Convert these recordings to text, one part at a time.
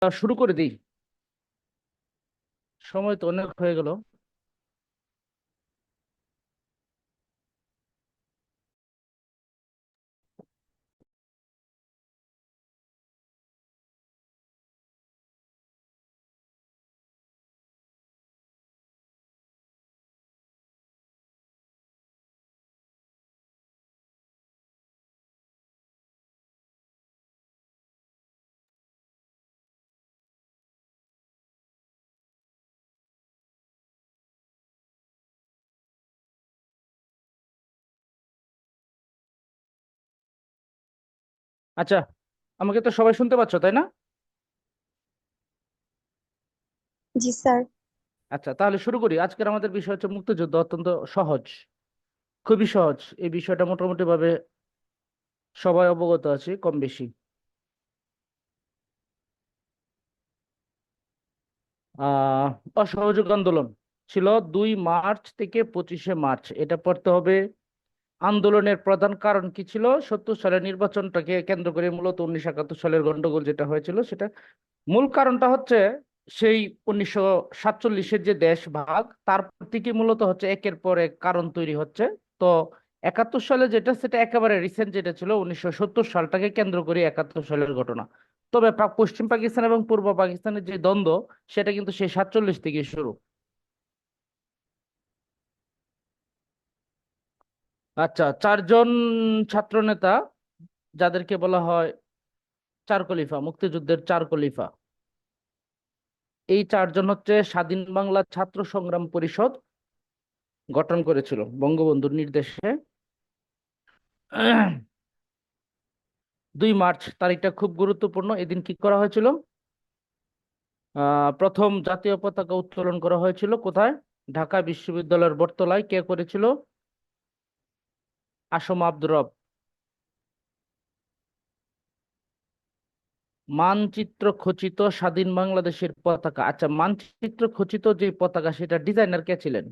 শুরু করে দিই। সময় তো অনেক হয়ে গেল। আচ্ছা, আমাকে তো সবাই শুনতে পাচ্ছ, তাই না? জি স্যার। আচ্ছা, তাহলে শুরু করি। আজকের আমাদের বিষয় হচ্ছে মুক্তিযুদ্ধ। অত্যন্ত সহজ, খুবই সহজ। এই বিষয়টা মোটামুটি ভাবে সবাই অবগত আছে কম বেশি। আহ অসহযোগ আন্দোলন ছিল 2 মার্চ থেকে 25শে মার্চ, এটা পড়তে হবে। আন্দোলনের প্রধান কারণ কি ছিল? 70 সালের নির্বাচনটাকে কেন্দ্র করে মূলত 1971 সালের গন্ডগোল যেটা হয়েছিল, সেটা মূল কারণটা হচ্ছে সেই 1947-এর যে দেশ ভাগ, তারপর থেকে মূলত হচ্ছে একের পর এক কারণ তৈরি হচ্ছে। তো 71 সালে যেটা, সেটা একেবারে রিসেন্ট, যেটা ছিল 1970 সালটাকে কেন্দ্র করে 71 সালের ঘটনা। তবে পশ্চিম পাকিস্তান এবং পূর্ব পাকিস্তানের যে দ্বন্দ্ব, সেটা কিন্তু সেই 47 থেকে শুরু। আচ্ছা, চারজন ছাত্রনেতা, যাদেরকে বলা হয় চার খলিফা, মুক্তিযুদ্ধের চার খলিফা, এই চারজন হচ্ছে স্বাধীন বাংলা ছাত্র সংগ্রাম পরিষদ গঠন করেছিল বঙ্গবন্ধুর নির্দেশে। 2 মার্চ তারিখটা খুব গুরুত্বপূর্ণ। এদিন কি করা হয়েছিল? প্রথম জাতীয় পতাকা উত্তোলন করা হয়েছিল কোথায়? ঢাকা বিশ্ববিদ্যালয়ের বটতলায়। কে করেছিল? আসম আব্দুর রব। মানচিত্র খচিত স্বাধীন বাংলাদেশের পতাকা। আচ্ছা, মানচিত্র খচিত যে পতাকা, সেটা ডিজাইনার কে ছিলেন?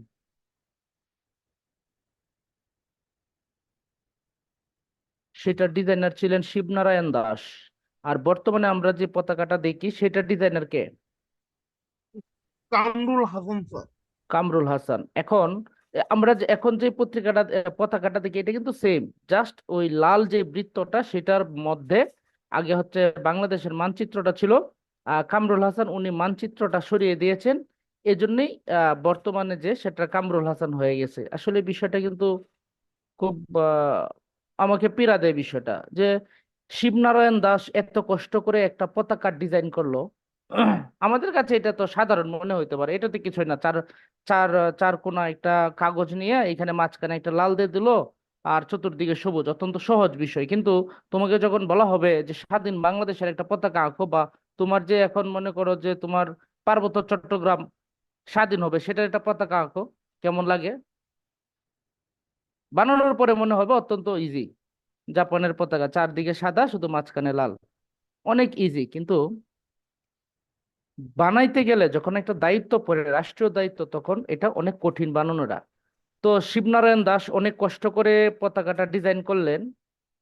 সেটা ডিজাইনার ছিলেন শিবনারায়ণ দাস। আর বর্তমানে আমরা যে পতাকাটা দেখি, সেটা ডিজাইনার কে? কামরুল হাসান স্যার। কামরুল হাসান। এখন আমরা যে এখন যে পত্রিকাটা পতাকাটা দেখি, এটা কিন্তু সেম। জাস্ট ওই লাল যে বৃত্তটা, সেটার মধ্যে আগে হচ্ছে বাংলাদেশের মানচিত্রটা ছিল। কামরুল হাসান উনি মানচিত্রটা সরিয়ে দিয়েছেন। এজন্যই বর্তমানে যে সেটা কামরুল হাসান হয়ে গেছে। আসলে বিষয়টা কিন্তু খুব আমাকে পীড়া দেয় বিষয়টা, যে শিবনারায়ণ দাস এত কষ্ট করে একটা পতাকা ডিজাইন করলো। আমাদের কাছে এটা তো সাধারণ মনে হইতে পারে, এটা তো কিছুই না। চার চার চার কোনা একটা কাগজ নিয়ে এখানে মাঝখানে একটা লাল দিয়ে দিল, আর চতুর্দিকে সবুজ, অত্যন্ত সহজ বিষয়। কিন্তু তোমাকে যখন বলা হবে যে স্বাধীন বাংলাদেশের একটা পতাকা আঁকো, বা তোমার যে এখন মনে করো যে তোমার পার্বত্য চট্টগ্রাম স্বাধীন হবে, সেটার একটা পতাকা আঁকো, কেমন লাগে? বানানোর পরে মনে হবে অত্যন্ত ইজি। জাপানের পতাকা চারদিকে সাদা, শুধু মাঝখানে লাল, অনেক ইজি। কিন্তু বানাইতে গেলে যখন একটা দায়িত্ব পড়ে, রাষ্ট্রীয় দায়িত্ব, তখন এটা অনেক কঠিন বানানোটা। তো শিবনারায়ণ দাস অনেক কষ্ট করে পতাকাটা ডিজাইন করলেন।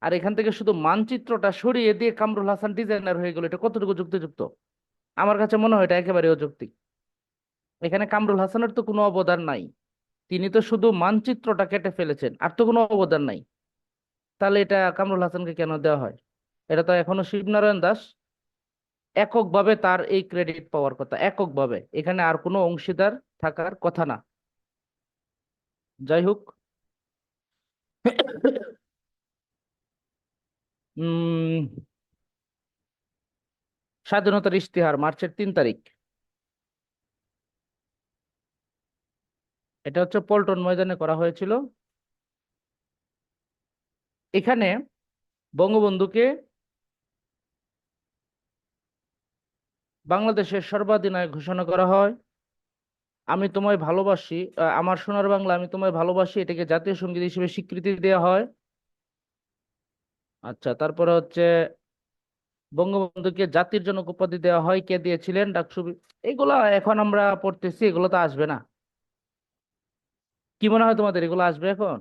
আর এখান থেকে শুধু মানচিত্রটা সরিয়ে দিয়ে কামরুল হাসান ডিজাইনার হয়ে গেল, এটা কতটুকু যুক্তিযুক্ত? আমার কাছে মনে হয় এটা একেবারে অযৌক্তিক। এখানে কামরুল হাসানের তো কোনো অবদান নাই। তিনি তো শুধু মানচিত্রটা কেটে ফেলেছেন, আর তো কোনো অবদান নাই। তাহলে এটা কামরুল হাসানকে কেন দেওয়া হয়? এটা তো এখনো শিবনারায়ণ দাস এককভাবে তার এই ক্রেডিট পাওয়ার কথা, এককভাবে। এখানে আর কোনো অংশীদার থাকার কথা না। যাই হোক। উম স্বাধীনতার ইশতেহার মার্চের 3 তারিখ। এটা হচ্ছে পল্টন ময়দানে করা হয়েছিল। এখানে বঙ্গবন্ধুকে বাংলাদেশের সর্বাধিনায়ক ঘোষণা করা হয়। আমি তোমায় ভালোবাসি, আমার সোনার বাংলা আমি তোমায় ভালোবাসি, এটাকে জাতীয় সঙ্গীত হিসেবে স্বীকৃতি দেওয়া হয়। আচ্ছা, তারপরে হচ্ছে বঙ্গবন্ধুকে জাতির জনক উপাধি দেওয়া হয়। কে দিয়েছিলেন? ডাকসু। এগুলা এখন আমরা পড়তেছি, এগুলো তো আসবে না। কি মনে হয় তোমাদের, এগুলো আসবে এখন?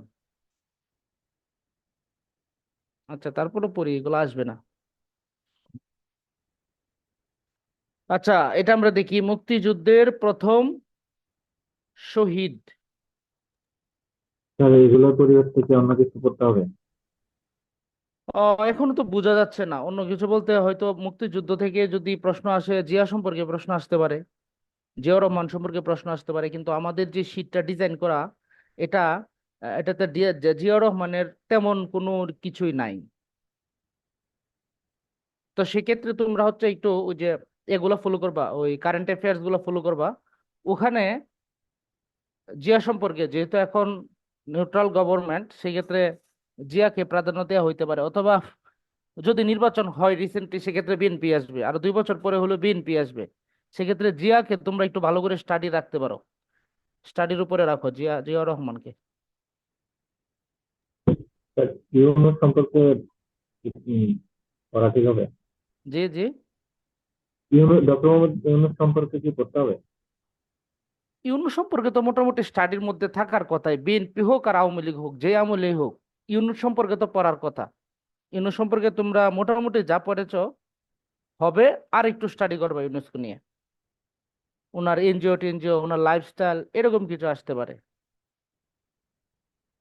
আচ্ছা, তারপরে পড়ি, এগুলো আসবে না। আচ্ছা, এটা আমরা দেখি মুক্তিযুদ্ধের প্রথম শহীদ। স্যার এগুলোর পরিবর্তে কি অন্য কিছু করতে হবে? এখনো তো বোঝা যাচ্ছে না, অন্য কিছু বলতে হয়তো মুক্তিযুদ্ধ থেকে যদি প্রশ্ন আসে জিয়া সম্পর্কে প্রশ্ন আসতে পারে, জিয়াউর রহমান সম্পর্কে প্রশ্ন আসতে পারে, কিন্তু আমাদের যে শীটটা ডিজাইন করা এটা, এটাতে জিয়াউর রহমানের তেমন কোনো কিছুই নাই। তো সেক্ষেত্রে তোমরা হচ্ছে একটু ওই যে এগুলো ফলো করবা, ওই কারেন্ট অ্যাফেয়ার্স গুলো ফলো করবা। ওখানে জিয়া সম্পর্কে যেহেতু এখন নিউট্রাল গভর্নমেন্ট, সেক্ষেত্রে জিয়াকে প্রাধান্য দেওয়া হইতে পারে, অথবা যদি নির্বাচন হয় রিসেন্টলি সেক্ষেত্রে বিএনপি আসবে, আর 2 বছর পরে হলো বিএনপি আসবে। সেক্ষেত্রে জিয়াকে তোমরা একটু ভালো করে স্টাডি রাখতে পারো, স্টাডির উপরে রাখো জিয়াউর রহমানকে। স্যার ইউনুস সম্পর্কে কি পড়া ঠিক হবে? জি জি। ইউনুস, ডক্টর মোহাম্মদ ইউনুস সম্পর্কে কি পড়তে হবে? ইউনূস সম্পর্কে তো মোটামুটি স্টাডির মধ্যে থাকার কথাই, বিএনপি হোক আর আওয়ামী লীগ হোক, যে আমলেই হোক ইউনূস সম্পর্কে তো পড়ার কথা। ইউনূস সম্পর্কে তোমরা মোটামুটি যা পড়েছো হবে, আর একটু স্টাডি করবে ইউনেস্কো নিয়ে, ওনার এনজিও টেনজিও, ওনার লাইফস্টাইল, এরকম কিছু আসতে পারে,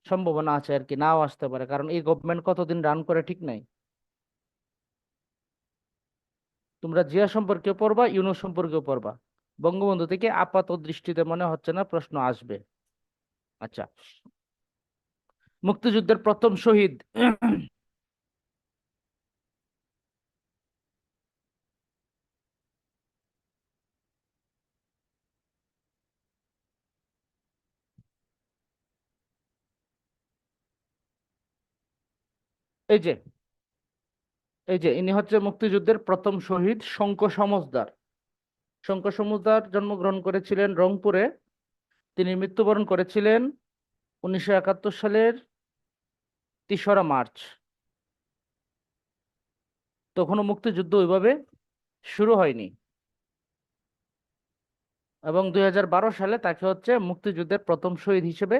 সম্ভাবনা আছে আর কি, নাও আসতে পারে, কারণ এই গভর্নমেন্ট কতদিন রান করে ঠিক নাই। তোমরা জিয়া সম্পর্কেও পড়বা, ইউনূস সম্পর্কেও পড়বা। বঙ্গবন্ধু থেকে আপাত দৃষ্টিতে মনে হচ্ছে না প্রশ্ন আসবে। আচ্ছা, মুক্তিযুদ্ধের প্রথম শহীদ। এই যে, এই যে ইনি হচ্ছে মুক্তিযুদ্ধের প্রথম শহীদ, শঙ্কর সমজদার। শঙ্কর সমজদার জন্মগ্রহণ করেছিলেন রংপুরে। তিনি মৃত্যুবরণ করেছিলেন 1971 সালের 3রা মার্চ। তখনও মুক্তিযুদ্ধ ওইভাবে শুরু হয়নি, এবং 2012 সালে তাকে হচ্ছে মুক্তিযুদ্ধের প্রথম শহীদ হিসেবে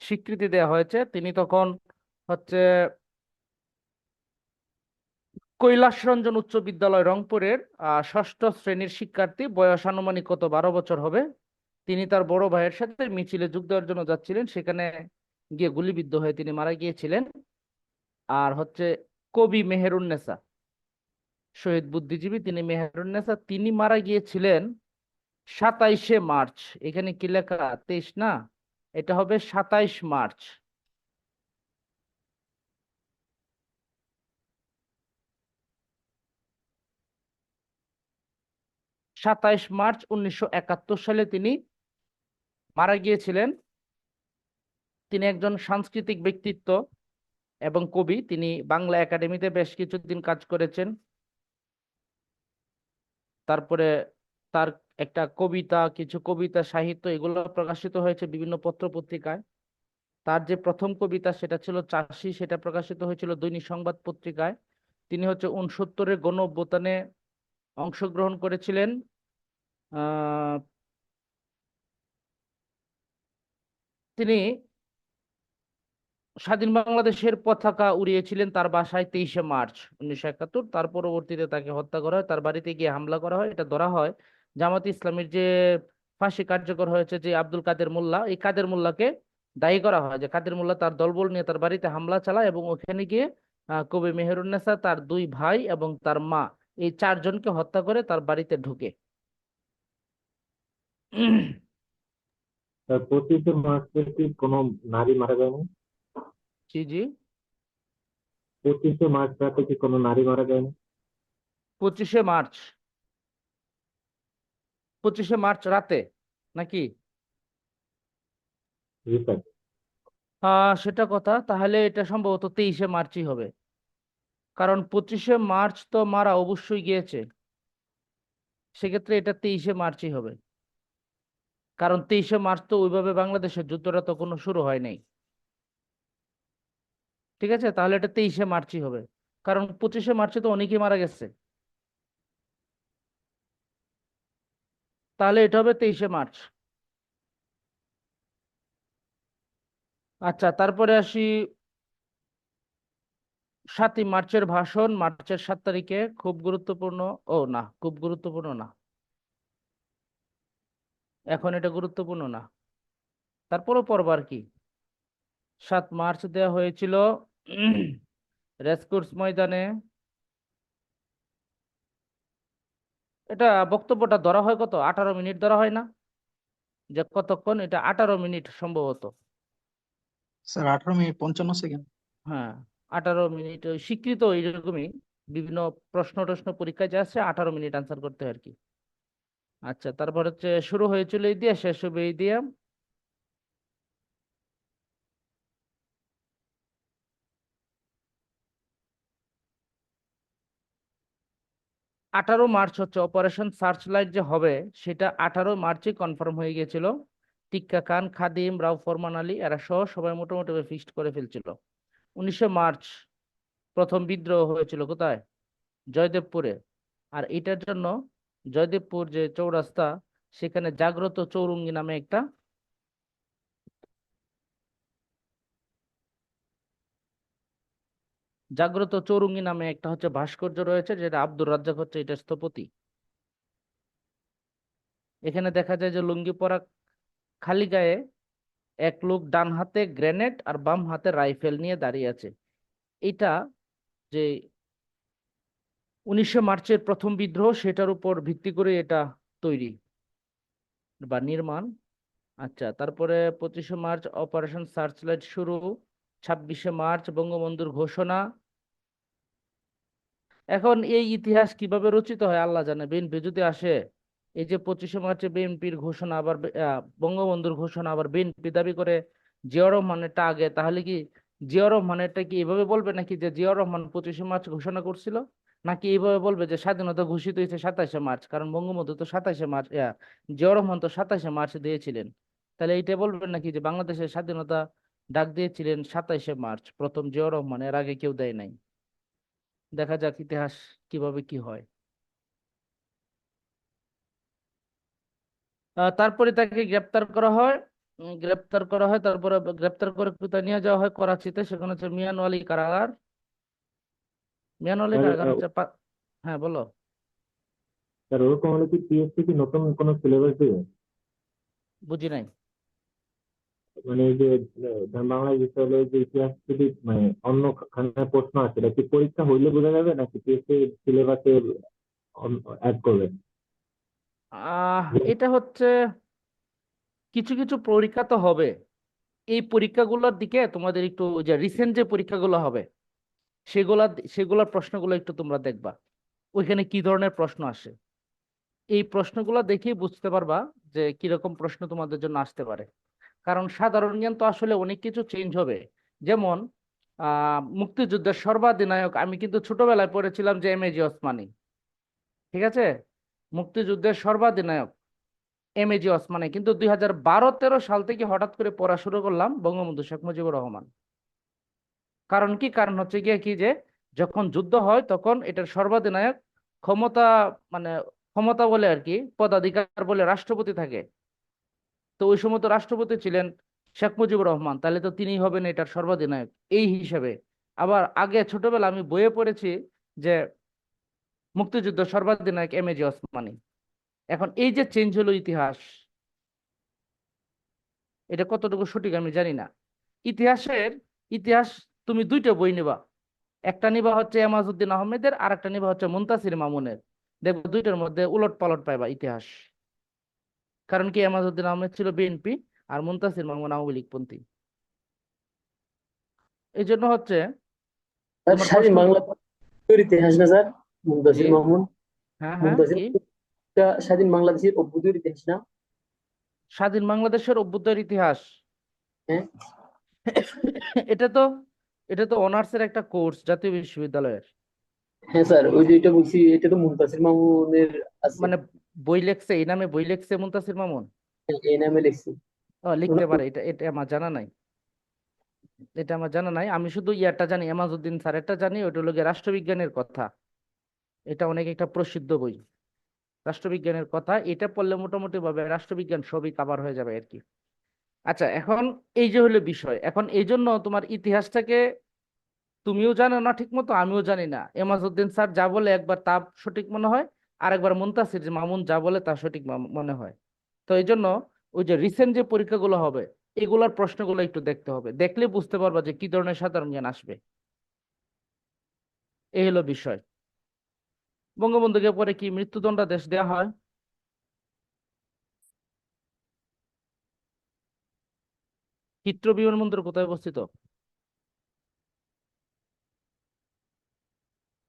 স্বীকৃতি দেওয়া হয়েছে। তিনি তখন হচ্ছে কৈলাসরঞ্জন উচ্চ বিদ্যালয় রংপুরের 6ষ্ঠ শ্রেণীর শিক্ষার্থী, বয়স আনুমানিক কত 12 বছর হবে। তিনি তার বড় ভাইয়ের সাথে মিছিলে যোগ দেওয়ার জন্য যাচ্ছিলেন, সেখানে গিয়ে গুলিবিদ্ধ হয়ে তিনি মারা গিয়েছিলেন। আর হচ্ছে কবি মেহেরুন্নেছা, শহীদ বুদ্ধিজীবী তিনি মেহেরুন্নেছা, তিনি মারা গিয়েছিলেন 27শে মার্চ। এখানে কি লেখা 23 না, এটা হবে 27 মার্চ। 27 মার্চ 1971 সালে তিনি মারা গিয়েছিলেন। তিনি একজন সাংস্কৃতিক ব্যক্তিত্ব এবং কবি। তিনি বাংলা একাডেমিতে বেশ কিছুদিন কাজ করেছেন। তারপরে তার একটা কবিতা, কিছু কবিতা, সাহিত্য, এগুলো প্রকাশিত হয়েছে বিভিন্ন পত্র পত্রিকায়। তার যে প্রথম কবিতা সেটা ছিল চাষী, সেটা প্রকাশিত হয়েছিল দৈনিক সংবাদ পত্রিকায়। তিনি হচ্ছে 69-এর গণ অভ্যুত্থানে অংশগ্রহণ করেছিলেন। আহ তিনি স্বাধীন বাংলাদেশের পতাকা উড়িয়েছিলেন তার বাসায় 23শে মার্চ 1971। তার পরবর্তীতে তাকে হত্যা করা হয়, তার বাড়িতে গিয়ে হামলা করা হয়। এটা ধরা হয় জামাত ইসলামের যে ফাঁসি কার্যকর হয়েছে যে আব্দুল কাদের মোল্লা, এই কাদের মোল্লাকে দায়ী করা হয় যে কাদের মোল্লা তার দলবল নিয়ে তার বাড়িতে হামলা চালায়, এবং ওখানে গিয়ে কবি মেহেরুন্নেছা, তার 2 ভাই এবং তার মা, এই 4জনকে হত্যা করে তার বাড়িতে ঢুকে। স্যার 25শে মার্চে কি কোনো নারী মারা যায়নি? জি জি। 25শে মার্চ রাতে কি কোনো নারী মারা যায়নি? 25শে মার্চ, 25শে মার্চ রাতে নাকি? জি স্যার। সেটা কথা, তাহলে এটা সম্ভবত 23শে মার্চই হবে, কারণ 25শে মার্চ তো মারা অবশ্যই গিয়েছে। সেক্ষেত্রে এটা 23শে মার্চই হবে, কারণ 23শে মার্চ তো ওইভাবে বাংলাদেশের যুদ্ধটা তো কোনো শুরু হয় নাই। ঠিক আছে, তাহলে এটা 23শে মার্চই হবে, কারণ 25শে মার্চে তো অনেকেই মারা গেছে। তাহলে এটা হবে 23শে মার্চ। আচ্ছা, তারপরে আসি 7ই মার্চের ভাষণ, মার্চের 7 তারিখে, খুব গুরুত্বপূর্ণ। ও না, খুব গুরুত্বপূর্ণ না, এখন এটা গুরুত্বপূর্ণ না, তারপরও পড়বা আর কি। 7 মার্চ দেওয়া হয়েছিল রেসকোর্স ময়দানে। এটা বক্তব্যটা ধরা হয় কত, 18 মিনিট ধরা হয় না? যে কতক্ষণ, এটা 18 মিনিট সম্ভবত। Sir 18 minute 55 second. হ্যাঁ, 18 মিনিট, ওই স্বীকৃত এইরকমই বিভিন্ন প্রশ্ন টশ্ন পরীক্ষায় যা আসছে 18 মিনিট আনসার করতে হয় আর কি। আচ্ছা, তারপর হচ্ছে শুরু হয়েছিল এই দিয়ে, শেষ হবে এই দিয়ে। 18 মার্চ হচ্ছে অপারেশন সার্চ লাইট যে হবে, সেটা 18 মার্চে কনফার্ম হয়ে গেছিল। টিক্কা খান, খাদিম, রাও ফরমান আলী এরা সহ সবাই মোটামুটি ফিক্সড করে ফেলছিল। 19 মার্চ প্রথম বিদ্রোহ হয়েছিল কোথায়? জয়দেবপুরে। আর এটার জন্য জয়দেবপুর যে চৌরাস্তা, সেখানে জাগ্রত চৌরঙ্গি নামে একটা হচ্ছে ভাস্কর্য রয়েছে, যেটা আব্দুর রাজ্জাক হচ্ছে এটা স্থপতি। এখানে দেখা যায় যে লুঙ্গি পরা, খালি গায়ে এক লোক ডান হাতে গ্রেনেড আর বাম হাতে রাইফেল নিয়ে দাঁড়িয়ে আছে। এটা যে 19 মার্চের প্রথম বিদ্রোহ, সেটার উপর ভিত্তি করে এটা তৈরি বা নির্মাণ। আচ্ছা, তারপরে 25 মার্চ অপারেশন সার্চলাইট শুরু। 26 মার্চ বঙ্গবন্ধুর ঘোষণা। এখন এই ইতিহাস কিভাবে রচিত হয় আল্লাহ জানে। বিএনপি যদি আসে, এই যে 25 মার্চে বিএনপির ঘোষণা, আবার বঙ্গবন্ধুর ঘোষণা, আবার বিএনপি দাবি করে জিয়াউর রহমানেরটা আগে, তাহলে কি জিয়াউর রহমানেরটা কি এভাবে বলবে নাকি যে জিয়াউর রহমান 25 মার্চ ঘোষণা করছিল, নাকি এইভাবে বলবে যে স্বাধীনতা ঘোষিত হয়েছে 27 মার্চ, কারণ বঙ্গবন্ধু তো 27 মার্চ, জিয়াউর রহমান তো 27 মার্চ দিয়েছিলেন। তাহলে এইটা বলবেন নাকি যে বাংলাদেশের স্বাধীনতা ডাক দিয়েছিলেন 27 মার্চ প্রথম জিয়াউর রহমান, এর আগে কেউ দেয় নাই। দেখা যাক ইতিহাস কিভাবে কি হয়। তারপরে তাকে গ্রেপ্তার করা হয়। তারপরে গ্রেপ্তার করে কোথায় নিয়ে যাওয়া হয়? করাচিতে, সেখানে হচ্ছে মিয়ানওয়ালি কারাগার। মিয়ানওয়ালি স্যার কারাগার হচ্ছে হ্যাঁ বলো। স্যার ওরকম হলে কি পিএসসি কি নতুন কোনো সিলেবাস দিবে? বুঝি নাই। মানে এই যে বাংলা বিশ্ববিদ্যালয়ের যে ইতিহাস যদি মানে অন্য খানে প্রশ্ন আছে, এটা কি পরীক্ষা হইলে বোঝা যাবে নাকি পিএসসি সিলেবাসে অ্যাড করবে? এটা হচ্ছে কিছু কিছু পরীক্ষা তো হবে। এই পরীক্ষাগুলোর দিকে তোমাদের একটু, ওই যে রিসেন্ট যে পরীক্ষাগুলো হবে, সেগুলা সেগুলোর প্রশ্নগুলো একটু তোমরা দেখবা, ওইখানে কি ধরনের প্রশ্ন আসে। এই প্রশ্নগুলো দেখেই বুঝতে পারবা যে কিরকম প্রশ্ন তোমাদের জন্য আসতে পারে। কারণ সাধারণ জ্ঞান তো আসলে অনেক কিছু চেঞ্জ হবে। যেমন মুক্তিযুদ্ধের সর্বাধিনায়ক আমি কিন্তু ছোটবেলায় পড়েছিলাম যে এম এ জি ওসমানী, ঠিক আছে? মুক্তিযুদ্ধের সর্বাধিনায়ক এম এ জি ওসমানী, কিন্তু 2012-13 সাল থেকে হঠাৎ করে পড়া শুরু করলাম বঙ্গবন্ধু শেখ মুজিবুর রহমান। কারণ কি? কারণ হচ্ছে গিয়ে কি, যে যখন যুদ্ধ হয় তখন এটার সর্বাধিনায়ক ক্ষমতা, মানে ক্ষমতা বলে আর কি, পদাধিকার বলে রাষ্ট্রপতি থাকে। তো ওই সময় তো রাষ্ট্রপতি ছিলেন শেখ মুজিবুর রহমান, তাহলে তো তিনি হবেন এটার সর্বাধিনায়ক এই হিসাবে। আবার আগে ছোটবেলা আমি বইয়ে পড়েছি যে মুক্তিযুদ্ধ সর্বাধিনায়ক এম এ জি ওসমানী। এখন এই যে চেঞ্জ হলো ইতিহাস, এটা কতটুকু সঠিক আমি জানি না। ইতিহাসের ইতিহাস তুমি দুইটা বই নিবা, একটা নিবা হচ্ছে এমাজউদ্দিন আহমেদের, আর একটা নিবা হচ্ছে মুনতাসির মামুনের। দেখবো দুইটার মধ্যে উলট পালট পাইবা ইতিহাস। কারণ কি, এমাজউদ্দিন আহমেদ ছিল বিএনপি আর মুনতাসির মামুন আওয়ামী লীগপন্থী। এই জন্য হচ্ছে স্যার তোমার স্বাধীন প্রশ্ন। বাংলাদেশের ইতিহাস না স্যার? জি, মুনতাসির মামুন, হ্যাঁ হ্যাঁ, মুনতাসির কি মামুনটা স্বাধীন বাংলাদেশের অভ্যুদয়ের ইতিহাস না? স্বাধীন বাংলাদেশের অভ্যুদয়ের ইতিহাস? হ্যাঁ এটা তো এটা তো অনার্সের একটা কোর্স জাতীয় বিশ্ববিদ্যালয়ের। হ্যাঁ স্যার, ওই যে এটা বলছি, এটা তো মুনতাসির মামুনের আছে। মানে বই লেখছে, এই নামে বই লেখছে মুনতাসির মামুন? হ্যাঁ, এই নামে লিখছি। লিখতে পারে, এটা এটা আমার জানা নাই। আমি শুধু ইয়ারটা জানি, এমাজউদ্দিন স্যারেরটা জানি, ওটা হলো গিয়ে রাষ্ট্রবিজ্ঞানের কথা। এটা অনেক একটা প্রসিদ্ধ বই, রাষ্ট্রবিজ্ঞানের কথা। এটা পড়লে মোটামুটি ভাবে রাষ্ট্রবিজ্ঞান সবই কাভার হয়ে যাবে আর কি। আচ্ছা, এখন এই যে হলো বিষয়, এখন এই জন্য তোমার ইতিহাসটাকে তুমিও জানো না ঠিক মতো, আমিও জানি না। এমাজউদ্দিন স্যার যা বলে একবার তা সঠিক মনে হয়, আর একবার মুনতাসির মামুন যা বলে তা সঠিক মনে হয়। তো এই জন্য ওই যে রিসেন্ট যে পরীক্ষাগুলো হবে এগুলার প্রশ্নগুলো একটু দেখতে হবে, দেখলে বুঝতে পারবা যে কি ধরনের সাধারণ জ্ঞান আসবে। এই হলো বিষয়। বঙ্গবন্ধুকে পরে কি মৃত্যুদণ্ডাদেশ দেওয়া হয়? হিথ্রো বিমানবন্দর কোথায় অবস্থিত?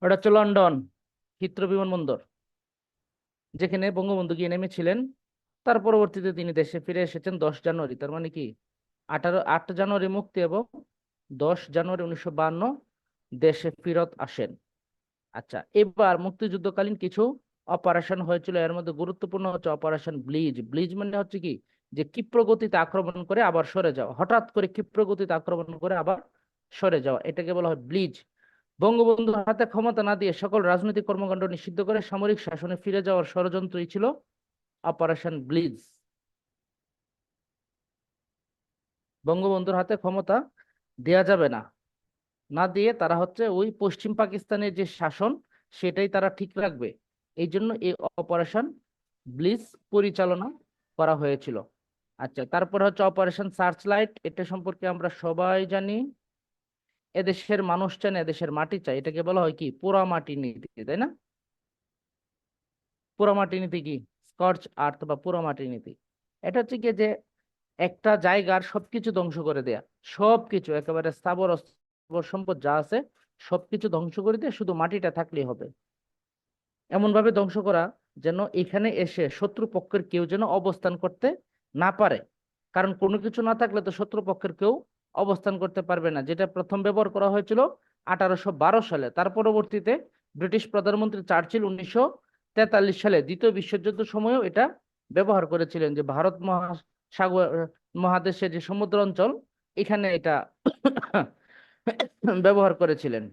ওটা হচ্ছে লন্ডন, হিথ্রো বিমানবন্দর, যেখানে বঙ্গবন্ধু গিয়ে নেমেছিলেন। তার পরবর্তীতে তিনি দেশে ফিরে এসেছেন 10 জানুয়ারি, তার মানে কি 8 জানুয়ারি মুক্তি এবং 10 জানুয়ারি 1952 দেশে ফিরত আসেন। আচ্ছা, এবার মুক্তিযুদ্ধকালীন কিছু অপারেশন হয়েছিল, এর মধ্যে গুরুত্বপূর্ণ হচ্ছে অপারেশন ব্লিজ। ব্লিজ মানে হচ্ছে কি, যে ক্ষিপ্র গতিতে আক্রমণ করে আবার সরে যাওয়া, হঠাৎ করে ক্ষিপ্র গতিতে আক্রমণ করে আবার সরে যাওয়া, এটাকে বলা হয় ব্লিজ। বঙ্গবন্ধুর হাতে ক্ষমতা না দিয়ে সকল রাজনৈতিক কর্মকাণ্ড নিষিদ্ধ করে সামরিক শাসনে ফিরে যাওয়ার ষড়যন্ত্রই ছিল অপারেশন ব্লিজ। বঙ্গবন্ধুর হাতে ক্ষমতা দেয়া যাবে না, না দিয়ে তারা হচ্ছে ওই পশ্চিম পাকিস্তানের যে শাসন সেটাই তারা ঠিক রাখবে। এই জন্য এই অপারেশন ব্লিজ পরিচালনা করা হয়েছিল। আচ্ছা, তারপর হচ্ছে অপারেশন সার্চ লাইট, এটা সম্পর্কে আমরা সবাই জানি। এদেশের মানুষ চায় না, এদেশের মাটি চায়, এটাকে বলা হয় কি পোড়ামাটি নীতি, তাই না? পোড়ামাটি নীতি কি, স্কচ আর্থ বা পোড়ামাটি নীতি। এটা হচ্ছে কি যে একটা জায়গার সবকিছু ধ্বংস করে দেয়া, সবকিছু একেবারে স্থাবর অস্থাবর সম্পদ যা আছে সবকিছু ধ্বংস করে দিয়ে শুধু মাটিটা থাকলেই হবে। এমন ভাবে ধ্বংস করা যেন এখানে এসে শত্রু পক্ষের কেউ যেন অবস্থান করতে না পারে, কারণ কোনো কিছু না থাকলে তো শত্রু পক্ষের কেউ অবস্থান করতে পারবে না। যেটা প্রথম ব্যবহার করা হয়েছিল 1812 সালে, তার পরবর্তীতে ব্রিটিশ প্রধানমন্ত্রী চার্চিল 1943 সালে দ্বিতীয় বিশ্বযুদ্ধের সময়ও এটা ব্যবহার করেছিলেন, যে ভারত মহাসাগর মহাদেশের যে সমুদ্র অঞ্চল এখানে এটা ব্যবহার করেছিলেন।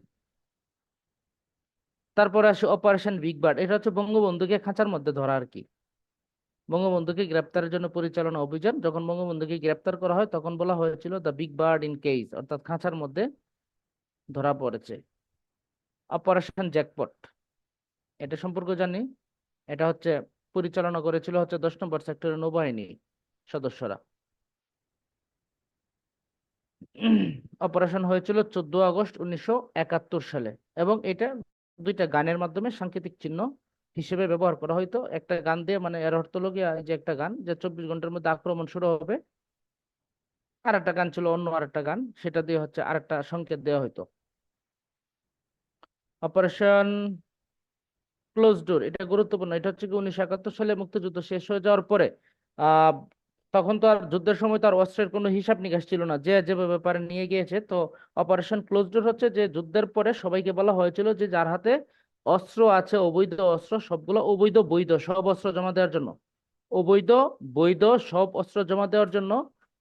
তারপরে আসে অপারেশন বিগ বার্ড, এটা হচ্ছে বঙ্গবন্ধুকে খাঁচার মধ্যে ধরা আর কি। বঙ্গবন্ধুকে গ্রেপ্তারের জন্য পরিচালনা অভিযান, যখন বঙ্গবন্ধুকে গ্রেপ্তার করা হয় তখন বলা হয়েছিল the big bird in cage, অর্থাৎ খাঁচার মধ্যে ধরা পড়েছে। অপারেশন জ্যাকপট, এটা সম্পর্কে জানি। এটা হচ্ছে পরিচালনা করেছিল হচ্ছে 10 নম্বর সেক্টরের নৌবাহিনী সদস্যরা। অপারেশন হয়েছিল 14 আগস্ট 1971 সালে, এবং এটা দুইটা গানের মাধ্যমে সাংকেতিক চিহ্ন হিসেবে ব্যবহার করা হয়তো। একটা গান দিয়ে, মানে এর অর্থ হলো গিয়ে যে একটা গান যে 24 ঘন্টার মধ্যে আক্রমণ শুরু হবে, আর একটা গান ছিল অন্য আরেকটা গান, সেটা দিয়ে হচ্ছে আরেকটা সংকেত দেওয়া হতো। অপারেশন ক্লোজ ডোর, এটা গুরুত্বপূর্ণ। এটা হচ্ছে কি 1971 সালে মুক্তিযুদ্ধ শেষ হয়ে যাওয়ার পরে আহ তখন তো আর যুদ্ধের সময় তো আর অস্ত্রের কোনো হিসাব নিকাশ ছিল না, যে যেভাবে ব্যাপারে নিয়ে গিয়েছে। তো অপারেশন ক্লোজ ডোর হচ্ছে যে যুদ্ধের পরে সবাইকে বলা হয়েছিল যে যার হাতে অস্ত্র আছে, অবৈধ অস্ত্র সবগুলো, অবৈধ বৈধ সব অস্ত্র জমা দেওয়ার জন্য, অবৈধ বৈধ সব অস্ত্র জমা দেওয়ার জন্য।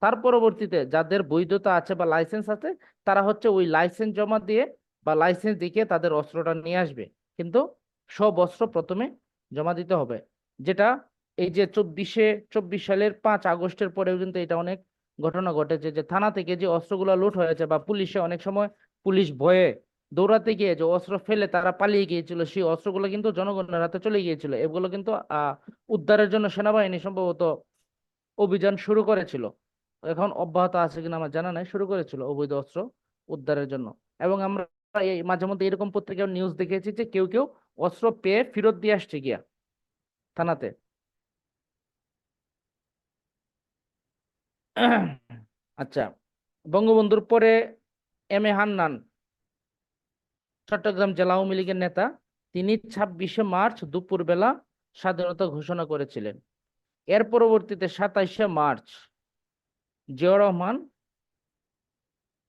তার পরবর্তীতে যাদের বৈধতা আছে বা লাইসেন্স আছে তারা হচ্ছে ওই লাইসেন্স জমা দিয়ে বা লাইসেন্স দিকে তাদের অস্ত্রটা নিয়ে আসবে, কিন্তু সব অস্ত্র প্রথমে জমা দিতে হবে। যেটা এই যে 24 সালের 5 আগস্টের পরেও কিন্তু এটা অনেক ঘটনা ঘটেছে, যে থানা থেকে যে অস্ত্রগুলো লুট হয়েছে বা পুলিশে অনেক সময় পুলিশ ভয়ে দৌড়াতে গিয়ে যে অস্ত্র ফেলে তারা পালিয়ে গিয়েছিল, সেই অস্ত্রগুলো কিন্তু জনগণের হাতে চলে গিয়েছিল। এগুলো কিন্তু উদ্ধারের জন্য সেনাবাহিনী সম্ভবত অভিযান শুরু করেছিল, এখন অব্যাহত আছে কিনা আমার জানা নাই, শুরু করেছিল অবৈধ অস্ত্র উদ্ধারের জন্য। এবং আমরা এই মাঝে মধ্যে এরকম পত্রিকার নিউজ দেখেছি যে কেউ কেউ অস্ত্র পেয়ে ফেরত দিয়ে আসছে গিয়া থানাতে। আচ্ছা, বঙ্গবন্ধুর পরে এম এ হান্নান, চট্টগ্রাম জেলা আওয়ামী লীগের নেতা, তিনি 26শে মার্চ দুপুর বেলা স্বাধীনতা ঘোষণা করেছিলেন। এর পরবর্তীতে 27শে মার্চ জিয়াউর রহমান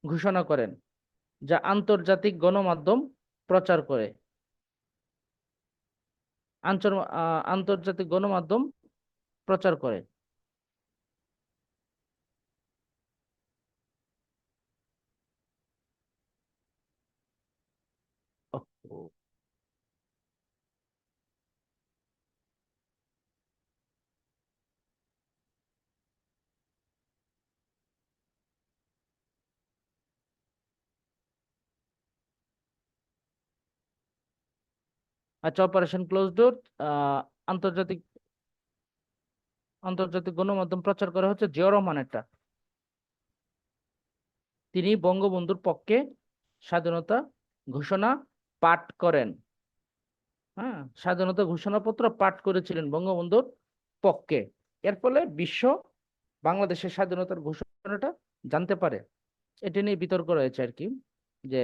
ঘোষণা করেন, যা আন্তর্জাতিক গণমাধ্যম প্রচার করে। আন্তর্জাতিক গণমাধ্যম প্রচার করে। ওহ, আচ্ছা, অপারেশন ক্লোজ ডোর আন্তর্জাতিক আন্তর্জাতিক গণমাধ্যম প্রচার করা হচ্ছে জিয়াউর রহমানেরটা। তিনি বঙ্গবন্ধুর পক্ষে স্বাধীনতা ঘোষণা পাঠ করেন। হ্যাঁ, স্বাধীনতা ঘোষণাপত্র পাঠ করেছিলেন বঙ্গবন্ধুর পক্ষে। এর ফলে বিশ্ব বাংলাদেশের স্বাধীনতার ঘোষণাটা জানতে পারে। এটা নিয়ে বিতর্ক রয়েছে আর কি, যে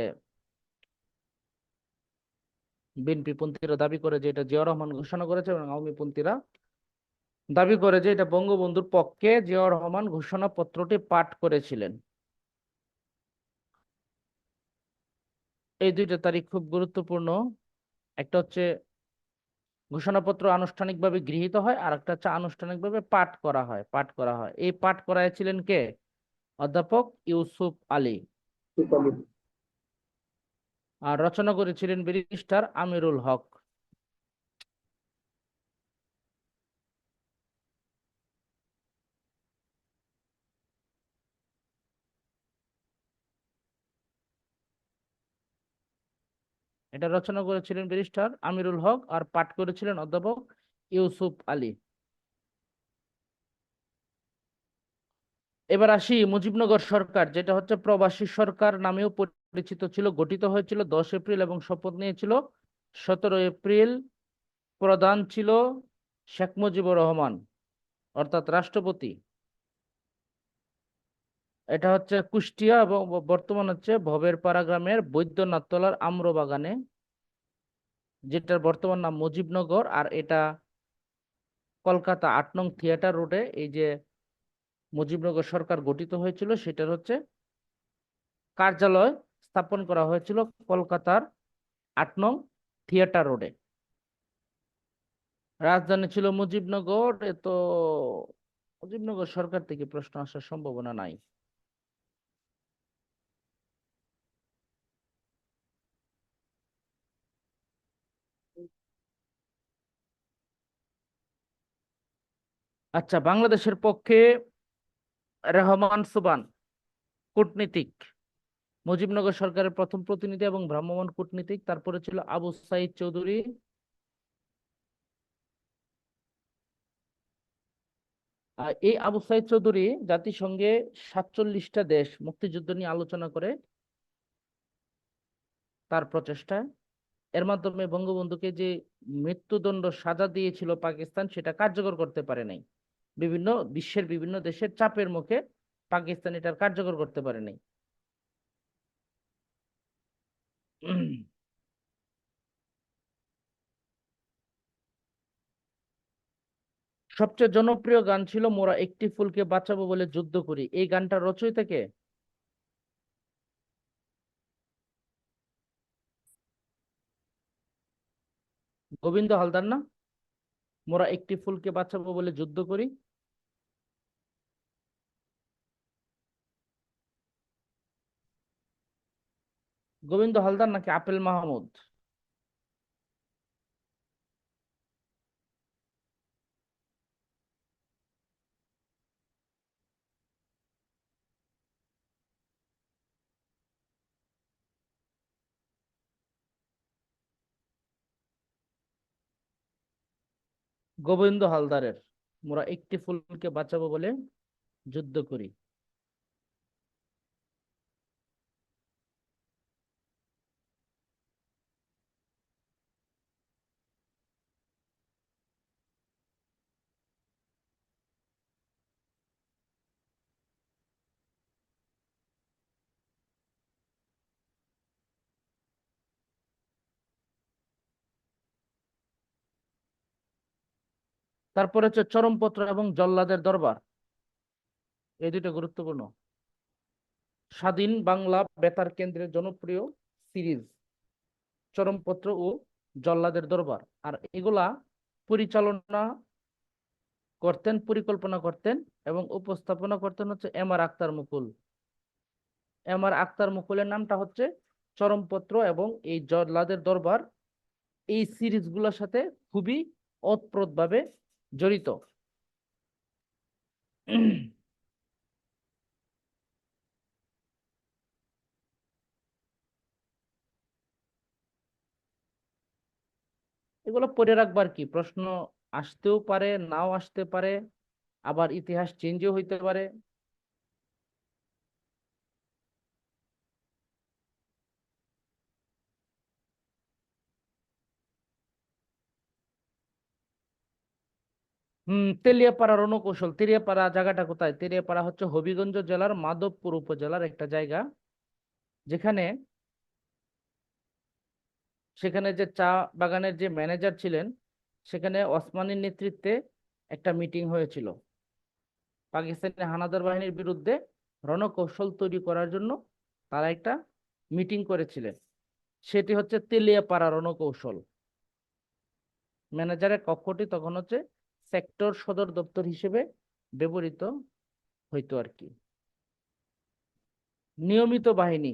বিএনপি পন্থীরা দাবি করে যে এটা জিয়াউর রহমান ঘোষণা করেছে, এবং আওয়ামী পন্থীরা দাবি করে যে এটা বঙ্গবন্ধুর পক্ষে জিয়াউর রহমান ঘোষণাপত্রটি পাঠ করেছিলেন। এই দুইটা তারিখ খুব গুরুত্বপূর্ণ। একটা হচ্ছে ঘোষণাপত্র আনুষ্ঠানিকভাবে গৃহীত হয়, আর একটা হচ্ছে আনুষ্ঠানিকভাবে পাঠ করা হয়। এই পাঠ করাইছিলেন কে? অধ্যাপক ইউসুফ আলী। আর রচনা করেছিলেন ব্যারিস্টার আমিরুল হক। এটা রচনা করেছিলেন ব্যারিস্টার আমিরুল হক, আর পাঠ করেছিলেন অধ্যাপক ইউসুফ আলী। এবার আসি মুজিবনগর সরকার, যেটা হচ্ছে প্রবাসী সরকার নামেও পরিচিত ছিল। গঠিত হয়েছিল 10 এপ্রিল এবং শপথ নিয়েছিল 17 এপ্রিল। প্রধান ছিল শেখ মুজিবুর রহমান, অর্থাৎ রাষ্ট্রপতি। এটা হচ্ছে কুষ্টিয়া এবং বর্তমান হচ্ছে ভবের পাড়া গ্রামের বৈদ্যনাথতলার আম্রবাগানে, যেটার বর্তমান নাম মুজিবনগর। আর এটা কলকাতা 8 নং থিয়েটার রোডে এই যে মুজিবনগর সরকার গঠিত হয়েছিল সেটার হচ্ছে কার্যালয় স্থাপন করা হয়েছিল কলকাতার 8 নং থিয়েটার রোডে। রাজধানী ছিল মুজিবনগর। তো মুজিবনগর সরকার থেকে প্রশ্ন আসার সম্ভাবনা নাই। আচ্ছা, বাংলাদেশের পক্ষে রহমান সুবান কূটনীতিক, মুজিবনগর সরকারের প্রথম প্রতিনিধি এবং ভ্রাম্যমাণ কূটনীতিক। তারপরে ছিল আবু সাইদ চৌধুরী। এই আবু সাইদ চৌধুরী জাতিসংঘে 47টা দেশ মুক্তিযুদ্ধ নিয়ে আলোচনা করে তার প্রচেষ্টায়। এর মাধ্যমে বঙ্গবন্ধুকে যে মৃত্যুদণ্ড সাজা দিয়েছিল পাকিস্তান, সেটা কার্যকর করতে পারে নাই। বিশ্বের বিভিন্ন দেশের চাপের মুখে পাকিস্তান এটার কার্যকর করতে পারে নাই। সবচেয়ে জনপ্রিয় গান ছিল মোরা একটি ফুলকে বাঁচাবো বলে যুদ্ধ করি। এই গানটার রচয়িতা কে? গোবিন্দ হালদার না? মোরা একটি ফুলকে বাঁচাবো বলে যুদ্ধ করি। গোবিন্দ হালদার নাকি আপেল মাহমুদ? গোবিন্দ হালদারের মোরা একটি ফুলকে বাঁচাবো বলে যুদ্ধ করি। তারপরে হচ্ছে চরমপত্র এবং জল্লাদের দরবার। এই দুটো গুরুত্বপূর্ণ। স্বাধীন বাংলা বেতার কেন্দ্রের জনপ্রিয় সিরিজ চরমপত্র ও জল্লাদের দরবার। আর এগুলা পরিকল্পনা করতেন এবং উপস্থাপনা করতেন হচ্ছে এম আর আক্তার মুকুল। এম আর আক্তার মুকুলের নামটা হচ্ছে চরমপত্র এবং এই জল্লাদের দরবার এই সিরিজগুলোর সাথে খুবই ওতপ্রোতভাবে জড়িত। এগুলো পড়ে রাখবার কি, প্রশ্ন আসতেও পারে নাও আসতে পারে। আবার ইতিহাস চেঞ্জও হইতে পারে। তেলিয়াপাড়া রণকৌশল, তেলিয়াপাড়া জায়গাটা কোথায়? তেলিয়াপাড়া হচ্ছে হবিগঞ্জ জেলার মাধবপুর উপজেলার একটা জায়গা, যেখানে সেখানে যে চা বাগানের যে ম্যানেজার ছিলেন, সেখানে ওসমানীর নেতৃত্বে একটা মিটিং হয়েছিল পাকিস্তানি হানাদার বাহিনীর বিরুদ্ধে রণকৌশল তৈরি করার জন্য। তারা একটা মিটিং করেছিলেন, সেটি হচ্ছে তেলিয়াপাড়া রণকৌশল। ম্যানেজারের কক্ষটি তখন হচ্ছে সেক্টর সদর দপ্তর হিসেবে ব্যবহৃত হইতো আর কি। নিয়মিত বাহিনী,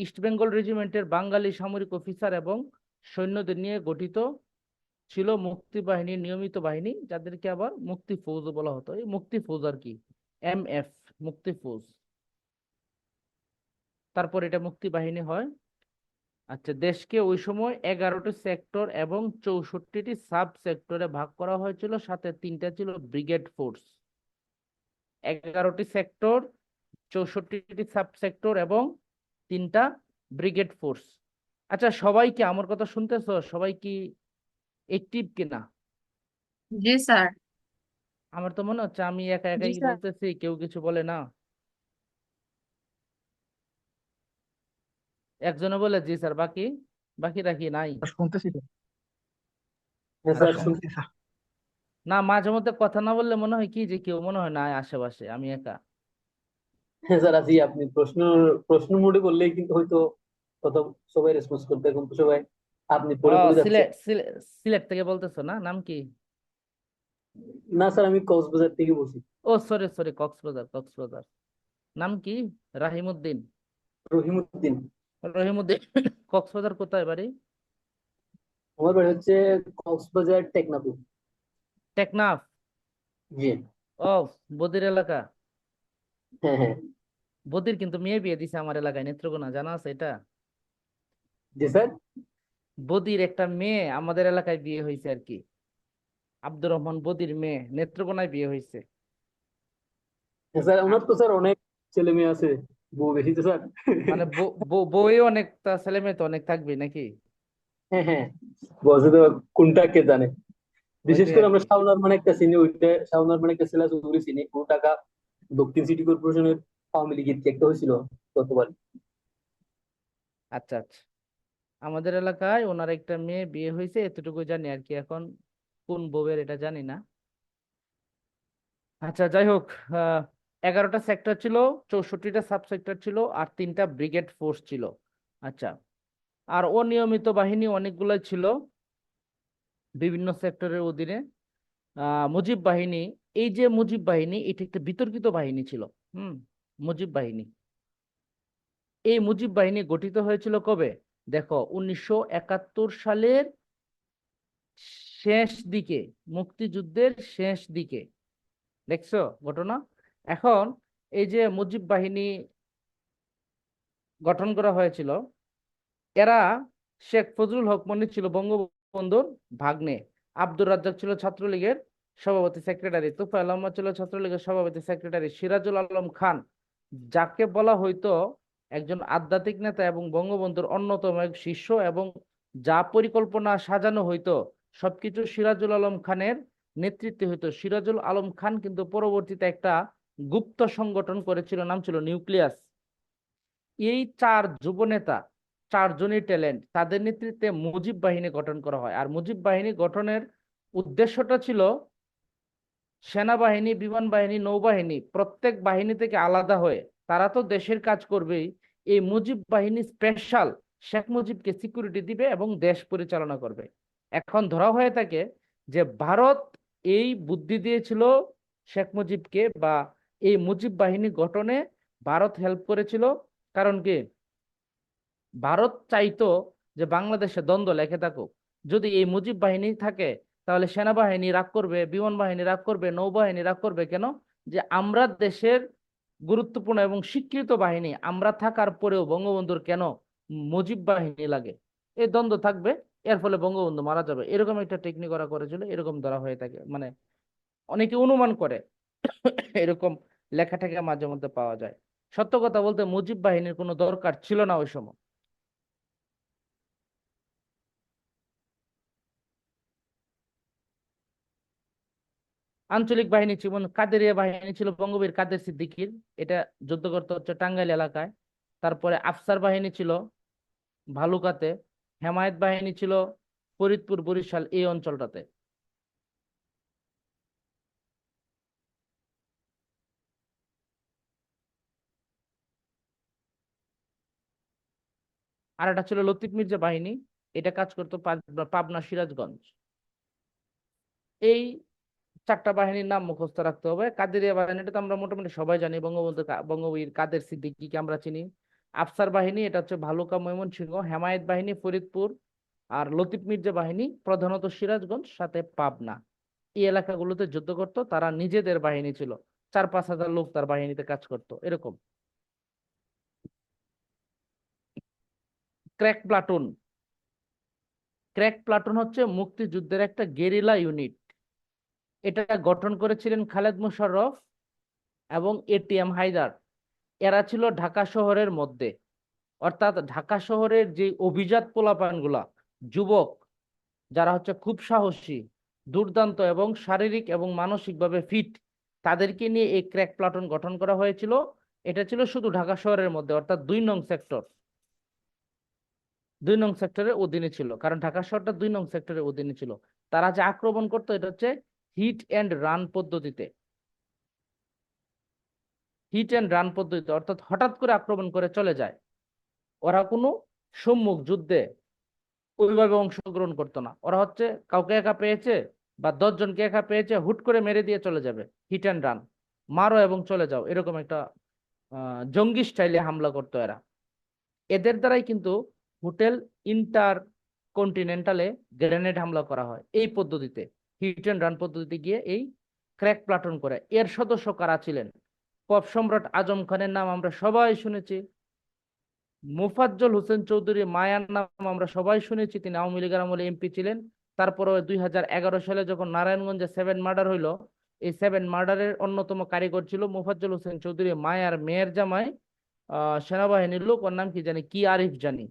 ইস্ট বেঙ্গল রেজিমেন্টের বাঙালি সামরিক অফিসার এবং সৈন্যদের নিয়ে গঠিত ছিল মুক্তি বাহিনীর নিয়মিত বাহিনী, যাদেরকে আবার মুক্তি ফৌজ বলা হতো। এই মুক্তি ফৌজ আর কি, MF, মুক্তি ফৌজ। তারপর এটা মুক্তি বাহিনী হয়। আচ্ছা, দেশকে ওই সময় 11টি সেক্টর এবং 64টি সাব সেক্টরে ভাগ করা হয়েছিল, সাথে 3টা ছিল ব্রিগেড ফোর্স। 11টি সেক্টর, 64টি সাব সেক্টর এবং 3টা ব্রিগেড ফোর্স। আচ্ছা, সবাই কি আমার কথা শুনতেছো? সবাই কি অ্যাক্টিভ কিনা? জি স্যার। আমার তো মনে হচ্ছে আমি একা জি একাই স্যার। বলতেছি, কেউ কিছু বলে না। একজনে বলে জি স্যার, বাকি বাকিরা কি নাই? স্যার শুনতেছি তো। হ্যাঁ স্যার স্যার শুনতেছি স্যার। না, মাঝে মধ্যে কথা না বললে মনে হয় কি যে কেউ মনে হয় না আশেপাশে, আমি একা। হ্যাঁ স্যার আছি। আপনি প্রশ্ন প্রশ্ন মোডে করলেই কিন্তু হয়তো কথা সবাই রেসপন্স করতে, এখন তো সবাই আপনি পড়ে ও, পড়ে যাচ্ছে। সিলেট সিলেট সিলেট থেকে বলতেছো না? নাম কি? না স্যার, আমি কক্সবাজার থেকে বলছি। ও সরি সরি, কক্সবাজার, কক্সবাজার। নাম কি? রাহিমউদ্দিন। রহিমউদ্দিন। রহিমউদ্দিন। কক্সবাজার কোথায় বাড়ি? আমার বাড়ি হচ্ছে কক্সবাজার টেকনাফ। টেকনাফ। জি। ও, বদির এলাকা। হ্যাঁ হ্যাঁ। বদির কিন্তু মেয়ে বিয়ে দিছে আমার এলাকায়, নেত্রকোনা, জানা আছে এটা? জি স্যার। বদির একটা মেয়ে আমাদের এলাকায় বিয়ে হয়েছে আর কি। আব্দুর রহমান বদির মেয়ে নেত্রকোনায় বিয়ে হয়েছে। হ্যাঁ স্যার, ওনার তো স্যার অনেক ছেলে মেয়ে আছে, বউ বেশি তো স্যার। মানে বউয়ে অনেক, তা ছেলে মেয়ে তো অনেক থাকবে নাকি? হ্যাঁ হ্যাঁ, বলছে তো, কোনটা কে জানে। বিশেষ ওইটাই করে আর আমরা কি। শাওনার মানে একটা চিনি, ওইটা শাওনার মানে একটা ছেলে আছে, ওগুলি চিনি। ও টাকা দক্ষিণ সিটি কর্পোরেশনের আওয়ামী লীগের কি একটা হয়েছিল গতবার। আচ্ছা আচ্ছা, আমাদের এলাকায় ওনার একটা মেয়ে বিয়ে হয়েছে, এতটুকু জানি আর কি। এখন কোন বউয়ের এটা জানি না। আচ্ছা, যাই হোক, আহ 11টা সেক্টর ছিল, 64টা সাব সেক্টর ছিল, আর 3টা ব্রিগেড ফোর্স ছিল। আচ্ছা, আর অনিয়মিত বাহিনী অনেকগুলো ছিল বিভিন্ন সেক্টরের অধীনে। মুজিব বাহিনী, এই যে মুজিব বাহিনী, এটা একটা বিতর্কিত বাহিনী ছিল। হুম, মুজিব বাহিনী, এই মুজিব বাহিনী গঠিত হয়েছিল কবে? দেখো, 1971 সালের শেষ দিকে, মুক্তিযুদ্ধের শেষ দিকে। দেখছো ঘটনা? এখন এই যে মুজিব বাহিনী গঠন করা হয়েছিল, এরা, শেখ ফজলুল হক মনি ছিল বঙ্গবন্ধুর ভাগ্নে, আব্দুর রাজ্জাক ছিল ছাত্রলীগের সভাপতি সেক্রেটারি, তোফায়েল আহমদ ছিল ছাত্রলীগের সভাপতি সেক্রেটারি, সিরাজুল আলম খান, যাকে বলা হইতো একজন আধ্যাত্মিক নেতা এবং বঙ্গবন্ধুর অন্যতম এক শিষ্য, এবং যা পরিকল্পনা সাজানো হইতো সবকিছু সিরাজুল আলম খানের নেতৃত্বে হইতো। সিরাজুল আলম খান কিন্তু পরবর্তীতে একটা গুপ্ত সংগঠন করেছিল, নাম ছিল নিউক্লিয়াস। এই 4 যুব নেতা, 4জনই ট্যালেন্ট, তাদের নেতৃত্বে মুজিব বাহিনী গঠন করা হয়। আর মুজিব বাহিনী গঠনের উদ্দেশ্যটা ছিল সেনাবাহিনী, বিমান বাহিনী, নৌবাহিনী, প্রত্যেক বাহিনী থেকে আলাদা হয়ে তারা তো দেশের কাজ করবেই, এই মুজিব বাহিনী স্পেশাল শেখ মুজিবকে সিকিউরিটি দিবে এবং দেশ পরিচালনা করবে। এখন ধরা হয়ে থাকে যে ভারত এই বুদ্ধি দিয়েছিল শেখ মুজিবকে, বা এই মুজিব বাহিনী গঠনে ভারত হেল্প করেছিল। কারণ কি, ভারত চাইতো যে বাংলাদেশে দ্বন্দ্ব লেগে থাকুক। যদি এই মুজিব বাহিনী থাকে, তাহলে সেনাবাহিনী রাগ করবে, বিমান বাহিনী রাগ করবে, নৌবাহিনী রাগ করবে। কেন? যে আমরা দেশের গুরুত্বপূর্ণ এবং স্বীকৃত বাহিনী, আমরা থাকার পরেও বঙ্গবন্ধুর কেন মুজিব বাহিনী লাগে? এই দ্বন্দ্ব থাকবে। এর ফলে বঙ্গবন্ধু মারা যাবে, এরকম একটা টেকনিক ওরা করেছিল, এরকম ধরা হয়ে থাকে, মানে অনেকে অনুমান করে। এরকম লেখা থেকে মাঝে মধ্যে পাওয়া যায়। সত্য কথা বলতে মুজিব বাহিনীর কোনো দরকার ছিল না ওই সময়। আঞ্চলিক বাহিনী ছিল, যেমন কাদেরিয়া বাহিনী ছিল বঙ্গবীর কাদের সিদ্দিকীর, এটা যুদ্ধ করতে হচ্ছে টাঙ্গাইল এলাকায়। তারপরে আফসার বাহিনী ছিল ভালুকাতে। হেমায়েত বাহিনী ছিল ফরিদপুর বরিশাল এই অঞ্চলটাতে। আর একটা ছিল লতিফ মির্জা বাহিনী, এটা কাজ করতো পাবনা সিরাজগঞ্জ। এই চারটা বাহিনীর নাম মুখস্থ রাখতে হবে। কাদেরিয়া বাহিনীটা তো আমরা মোটামুটি সবাই জানি, বঙ্গবীর কাদের সিদ্দিকীকে আমরা চিনি। আফসার বাহিনী এটা হচ্ছে ভালুকা ময়মনসিংহ। হেমায়েত বাহিনী ফরিদপুর। আর লতিফ মির্জা বাহিনী প্রধানত সিরাজগঞ্জ, সাথে পাবনা। এই এলাকাগুলোতে যুদ্ধ করতো, তারা নিজেদের বাহিনী ছিল, 4-5 হাজার লোক তার বাহিনীতে কাজ করতো এরকম। Crack platoon. ক্র্যাক প্লাটুন হচ্ছে মুক্তিযুদ্ধের একটা গেরিলা ইউনিট। এটা গঠন করেছিলেন খালেদ মোশাররফ এবং এটিএম হায়দার। এরা ছিল ঢাকা শহরের মধ্যে, অর্থাৎ ঢাকা শহরের যে অভিজাত পোলাপানগুলা, যুবক যারা হচ্ছে খুব সাহসী, দুর্দান্ত এবং শারীরিক এবং মানসিকভাবে ফিট, তাদেরকে নিয়ে এই ক্র্যাক প্লাটুন গঠন করা হয়েছিল। এটা ছিল শুধু ঢাকা শহরের মধ্যে, অর্থাৎ 2 নং সেক্টর। 2 নং সেক্টরের অধীনে ছিল, কারণ ঢাকা শহরটা 2 নং সেক্টরের অধীনে ছিল। তারা যে আক্রমণ করতো এটা হচ্ছে হিট অ্যান্ড রান পদ্ধতিতে। হিট অ্যান্ড রান পদ্ধতিতে অর্থাৎ হঠাৎ করে আক্রমণ করে চলে যায়। ওরা কোনো সম্মুখ যুদ্ধে ওইভাবে অংশগ্রহণ করতো না। ওরা হচ্ছে কাউকে একা পেয়েছে বা 10 জনকে একা পেয়েছে, হুট করে মেরে দিয়ে চলে যাবে। হিট অ্যান্ড রান, মারো এবং চলে যাও, এরকম একটা জঙ্গি স্টাইলে হামলা করতো এরা। এদের দ্বারাই কিন্তু হোটেল ইন্টার কন্টিনেন্টালে গ্রেনেড হামলা করা হয় এই পদ্ধতিতে, হিট অ্যান্ড রান পদ্ধতিতে গিয়ে এই ক্র্যাক প্লাটুন করে। এর সদস্য কারা ছিলেন? পপ সম্রাট আজম খানের নাম আমরা সবাই শুনেছি। মোফাজ্জল হোসেন চৌধুরী মায়ার নাম আমরা সবাই শুনেছি, তিনি আওয়ামী লীগের আমলে এমপি ছিলেন। তারপরে 2011 সালে যখন নারায়ণগঞ্জে 7 মার্ডার হইলো, এই 7 মার্ডারের অন্যতম কারিগর ছিল মোফাজ্জল হোসেন চৌধুরী মায়ার মেয়ের জামাই, সেনাবাহিনীর লোক, ওর নাম কি জানি, কি আরিফ জানি।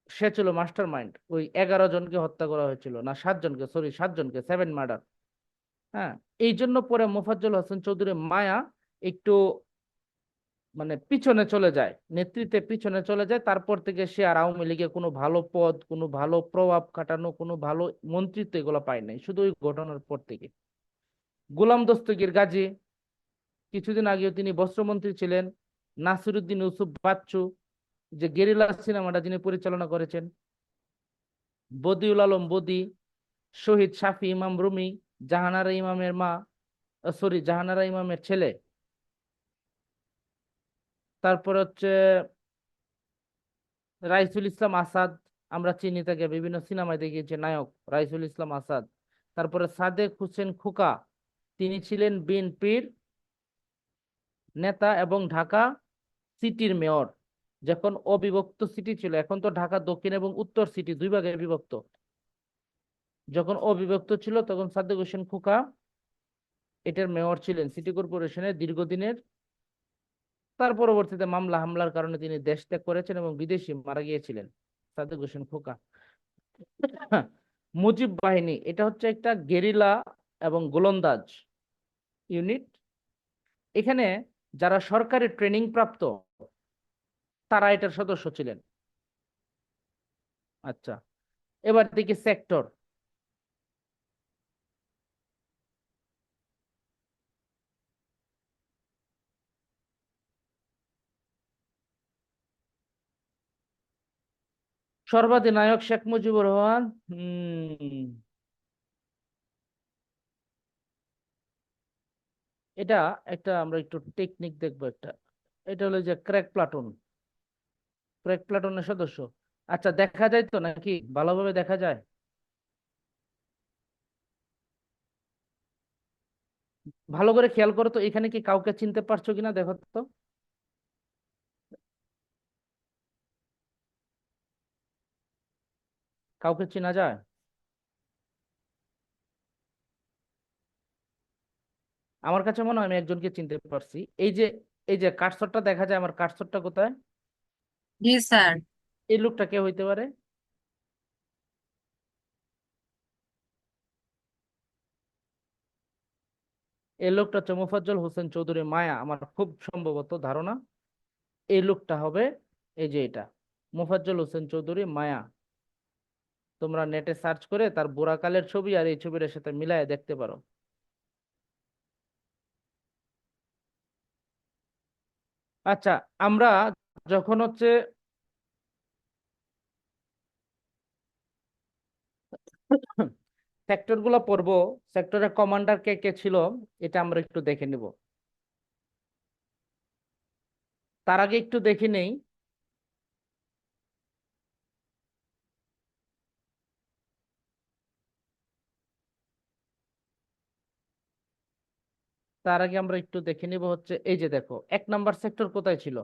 সে ছিল মাস্টার মাইন্ড। ওই 11 জনকে হত্যা করা হয়েছিল, না 7 জনকে, সরি 7 জনকে, 7 মার্ডার। হ্যাঁ, এই জন্য পরে মোফাজ্জল হোসেন চৌধুরী মায়া একটু মানে পিছনে চলে যায়, নেতৃত্বে পিছনে চলে যায়। তারপর থেকে সে আর আওয়ামী লীগে কোনো ভালো পদ, কোনো ভালো প্রভাব খাটানো, কোনো ভালো মন্ত্রিত্ব এগুলো পায় নাই, শুধু ওই ঘটনার পর থেকে। গোলাম দস্তগীর গাজী, কিছুদিন আগেও তিনি বস্ত্রমন্ত্রী ছিলেন। নাসিরুদ্দিন ইউসুফ বাচ্চু, যে গেরিলা সিনেমাটা যিনি পরিচালনা করেছেন। বদিউল আলম বদি, শহীদ শাফি ইমাম রুমি, জাহানারা ইমামের মা, সরি জাহানারা ইমামের ছেলে। তারপর হচ্ছে রাইসুল ইসলাম আসাদ, আমরা চিনি তাকে, বিভিন্ন সিনেমায় দেখিয়েছে নায়ক রাইসুল ইসলাম আসাদ। তারপরে সাদেক হোসেন খোকা, তিনি ছিলেন বিএনপির নেতা এবং ঢাকা সিটির মেয়র যখন অবিভক্ত সিটি ছিল। এখন তো ঢাকা দক্ষিণ এবং উত্তর সিটি 2 ভাগে বিভক্ত। যখন অবিভক্ত ছিল তখন সাদেক হোসেন খোকা এটার মেয়র ছিলেন, সিটি কর্পোরেশনের দীর্ঘদিনের। তার পরবর্তীতে মামলা হামলার কারণে তিনি দেশ ত্যাগ করেছেন এবং বিদেশি মারা গিয়েছিলেন সাদেক হোসেন খোকা। মুজিব বাহিনী এটা হচ্ছে একটা গেরিলা এবং গোলন্দাজ ইউনিট। এখানে যারা সরকারি ট্রেনিং প্রাপ্ত তারা এটার সদস্য ছিলেন। আচ্ছা, এবার দেখি সেক্টর। সর্বাধিনায়ক শেখ মুজিবুর রহমান। এটা একটা আমরা একটু টেকনিক দেখবো একটা। এটা হলো যে ক্র্যাক প্লাটুন, ক্র্যাক প্লাটুনের সদস্য। আচ্ছা, দেখা যায় তো নাকি, ভালোভাবে দেখা যায়? ভালো করে খেয়াল করো তো, এখানে কি কাউকে চিনতে পারছো কিনা দেখো তো। কাউকে চেনা যায়? আমার কাছে মনে হয় আমি একজনকে চিনতে পারছি। এই যে কার্সরটা দেখা যায়, আমার কার্সরটা কোথায়? জি স্যার। এই লোকটা কে হইতে পারে? এই লোকটা হচ্ছে মোফাজ্জল হোসেন চৌধুরী মায়া, আমার খুব সম্ভবত ধারণা এই লোকটা হবে। এই যে এটা মোফাজ্জল হোসেন চৌধুরী মায়া, তোমরা নেটে সার্চ করে তার বুড়াকালের ছবি আর এই ছবির সাথে মিলায় দেখতে পারো। আচ্ছা, আমরা যখন হচ্ছে সেক্টর গুলো পড়বো, সেক্টরের কমান্ডার কে কে ছিল এটা আমরা একটু দেখে নিব। তার আগে একটু দেখে নেই তার আগে আমরা একটু দেখে নিব হচ্ছে, এই যে দেখো 1 নম্বর সেক্টর কোথায় ছিল?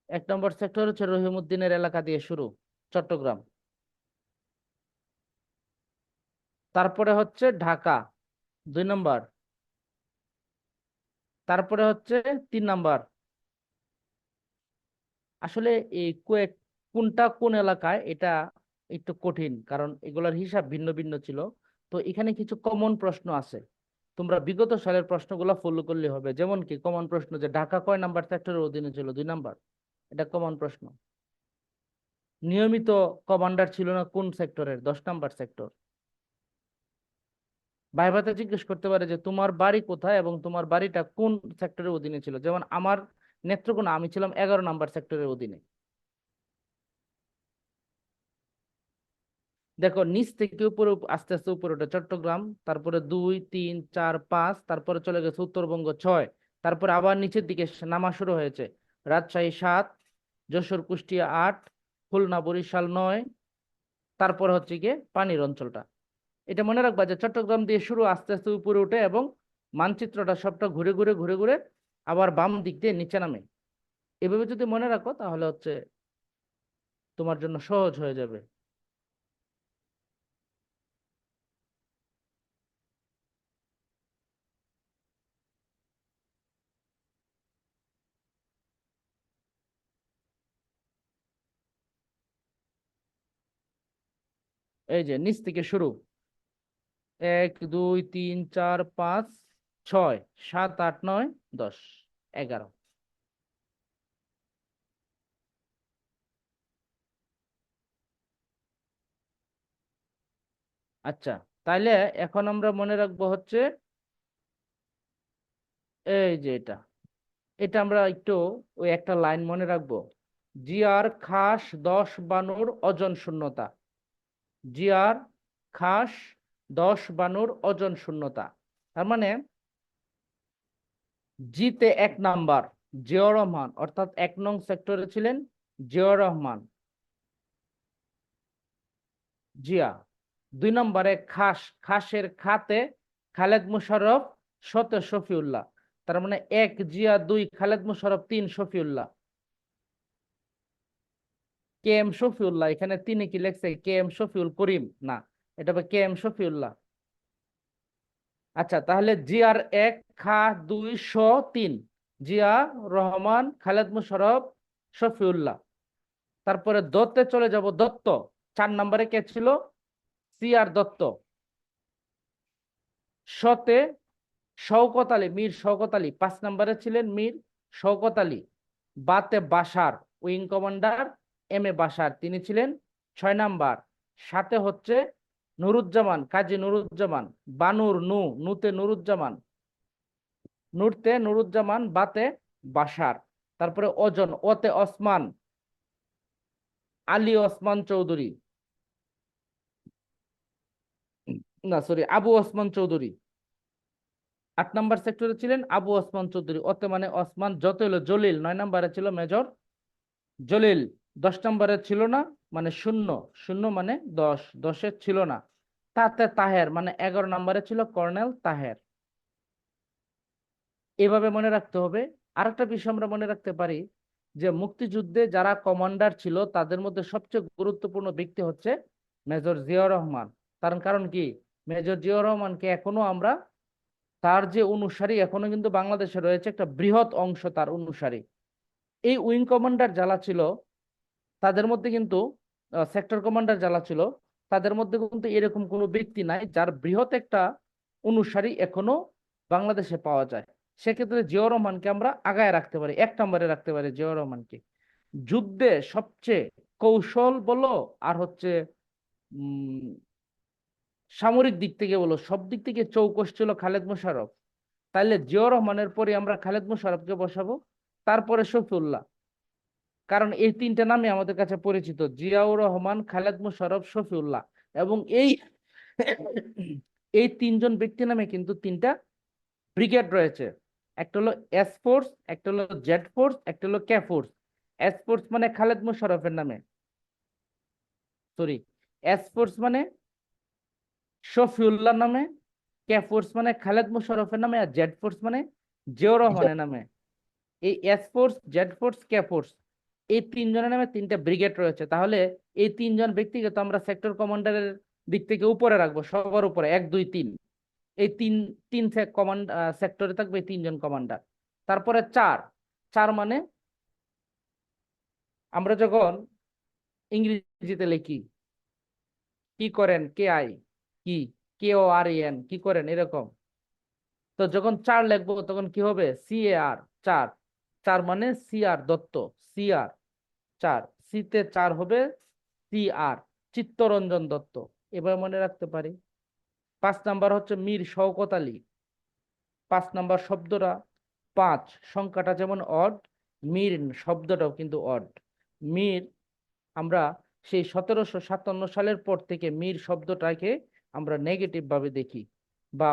1 নম্বর সেক্টর হচ্ছে রহিমউদ্দিনের এলাকা দিয়ে শুরু, চট্টগ্রাম। তারপরে হচ্ছে ঢাকা 2 নম্বর। তারপরে হচ্ছে 3 নম্বর। আসলে এই কোনটা কোন এলাকায় এটা একটু কঠিন, কারণ এগুলোর হিসাব ভিন্ন ভিন্ন ছিল। তো এখানে কিছু কমন প্রশ্ন আছে, তোমরা বিগত সালের প্রশ্নগুলো ফলো করলে হবে। যেমন কি কমন প্রশ্ন যে ঢাকা কয় নাম্বার সেক্টরের অধীনে ছিল? 2 নম্বর, এটা কমন প্রশ্ন। নিয়মিত কমান্ডার ছিল না কোন সেক্টরের? 10 নম্বর সেক্টর। ভাইভাতে জিজ্ঞেস করতে পারে যে তোমার বাড়ি কোথায় এবং তোমার বাড়িটা কোন সেক্টরের অধীনে ছিল। যেমন আমার নেত্রকোনা, আমি ছিলাম 11 নম্বর সেক্টরের অধীনে। দেখো নিচ থেকে উপরে আস্তে আস্তে উপরে ওঠে চট্টগ্রাম, তারপরে 2 3 4 5, তারপরে চলে গেছে উত্তরবঙ্গ 6, তারপরে আবার নিচের দিকে নামা শুরু হয়েছে। রাজশাহী 7, যশোর কুষ্টিয়া 8, খুলনা বরিশাল 9, তারপর হচ্ছে গিয়ে পানির অঞ্চলটা। এটা মনে রাখবা যে চট্টগ্রাম দিয়ে শুরু, আস্তে আস্তে উপরে উঠে এবং মানচিত্রটা সবটা ঘুরে ঘুরে ঘুরে ঘুরে আবার বাম দিক দিয়ে নিচে নামে। এভাবে যদি মনে রাখো তাহলে হচ্ছে তোমার জন্য সহজ হয়ে যাবে। এই যে নিচ থেকে শুরু, 1 2 3 4 5 6 7 8 9 10 11। আচ্ছা, তাইলে এখন আমরা মনে রাখবো হচ্ছে এই যে এটা এটা আমরা একটু ওই একটা লাইন মনে রাখবো। জিয়ার খাস 10 বানুর ওজন শূন্যতা। জিয়ার খাস 10 বানুর ওজন শূন্যতা। তার মানে জিতে 1 নাম্বার জিয়াউর রহমান, অর্থাৎ 1 নং সেক্টরে ছিলেন জিয়াউর রহমান জিয়া। 2 নম্বরে খাসের খাতে খালেদ মোশাররফ, শতে শফিউল্লাহ। তার মানে 1 জিয়া, 2 খালেদ মোশাররফ, 3 শফিউল্লাহ। কে এম শফিউল্লাহ, এখানে তিনি কি লেখছে? কে এম শফিউল করিম না, এটা হবে কে এম শফিউল্লাহ। আচ্ছা, তাহলে জিয়ার 1 খা 2 শ 3, জিয়া রহমান, খালেদ মোশাররফ, শফিউল্লাহ। তারপরে দত্তে চলে যাব, দত্ত 4 নম্বরে কে ছিল? সি আর দত্ত। শতে শওকত আলী, মীর শওকত আলী 5 নম্বরে ছিলেন মীর শওকত আলী। বাতে Bashar, wing commander M A Bashar, তিনি ছিলেন 6 নম্বর। সাথে হচ্ছে নুরুজ্জামান, কাজী নুরুজ্জামান। বানুর নুতে নুরুজ্জামান, নুরতে নুরুজ্জামান, বাতে বাশার। তারপরে ওজন, ওতে ওসমান, আলী ওসমান চৌধুরী, না সরি আবু ওসমান চৌধুরী। 8 নম্বর সেক্টরে ছিলেন আবু ওসমান চৌধুরী। ওতে মানে ওসমান, যত হলো জলিল 9 নম্বরে ছিল মেজর জলিল। 10 নম্বরে ছিল না, মানে শূন্য, শূন্য মানে 10, 10-এ ছিল না। তাতে তাহের মানে 11 নম্বরে ছিল কর্নেল তাহের। এভাবে মনে রাখতে হবে। আরেকটা বিষয় আমরা মনে রাখতে পারি যে মুক্তিযুদ্ধে যারা কমান্ডার ছিল তাদের মধ্যে সবচেয়ে গুরুত্বপূর্ণ ব্যক্তি হচ্ছে মেজর জিয়াউর রহমান। তার কারণ কি, মেজর জিয়াউর রহমানকে এখনো আমরা, তার যে অনুসারী এখনো কিন্তু বাংলাদেশে রয়েছে একটা বৃহৎ অংশ তার অনুসারী। এই উইং কমান্ডার যারা ছিল তাদের মধ্যে কিন্তু, সেক্টর কমান্ডার যারা ছিল তাদের মধ্যে কিন্তু এরকম কোনো ব্যক্তি নাই যার বৃহৎ একটা অনুসারী এখনো বাংলাদেশে পাওয়া যায়। সেক্ষেত্রে জিয়াউর রহমানকে আমরা আগায় রাখতে পারি, 1 নম্বরে রাখতে পারি জিয়াউর রহমানকে। যুদ্ধে সবচেয়ে কৌশল বলো আর হচ্ছে উম সামরিক দিক থেকে বলো, সব দিক থেকে চৌকস ছিল খালেদ মোশাররফ। তাইলে জিয়াউর রহমানের পরে আমরা খালেদ মোশাররফকে বসাবো, তারপরে শফিউল্লাহ। কারণ এই 3টে নামই আমাদের কাছে পরিচিত, জিয়াউর রহমান, খালেদ মোশাররফ, শফিউল্লাহ। এবং এই 3জন ব্যক্তি নামে কিন্তু 3টা ব্রিগেড রয়েছে। একটা হলো এস ফোর্স, একটা হলো জেড ফোর্স, একটা হলো কে ফোর্স। এস ফোর্স মানে খালেদ মোশাররফের নামে, সরি, এস ফোর্স মানে শফিউল্লাহ নামে, কে ফোর্স মানে খালেদ মোশাররফের নামে, আর জেড ফোর্স মানে জিয়াউর রহমানের নামে। এই S force, Z force, K force, এই 3জনের নামে 3টা ব্রিগেড রয়েছে। তাহলে এই 3জন ব্যক্তিকে তো আমরা সেক্টর কমান্ডারের দিক থেকে উপরে রাখবো, সবার উপরে 1 2 3। এই তিন তিন কমান্ড সেক্টরে থাকবে এই 3জন কমান্ডার। তারপরে 4, 4 মানে আমরা যখন ইংরেজিতে লিখি কি করেন, কে আই, কি, কে ও আর এন, কি করেন, এরকম। তো যখন 4 লিখবো তখন কি হবে, সি এ আর, 4। 4 মানে সি আর দত্ত, সি আর 4, সিতে 4 হবে সি আর, চিত্তরঞ্জন দত্ত। এবার মনে রাখতে পারি। 5 নাম্বার হচ্ছে মীর শওকত আলী। 5 নাম্বার শব্দটা 5, সংখ্যাটা যেমন অড, মীর শব্দটাও কিন্তু অড। মীর, আমরা সেই 1757 সালের পর থেকে মীর শব্দটাকে আমরা নেগেটিভ ভাবে দেখি, বা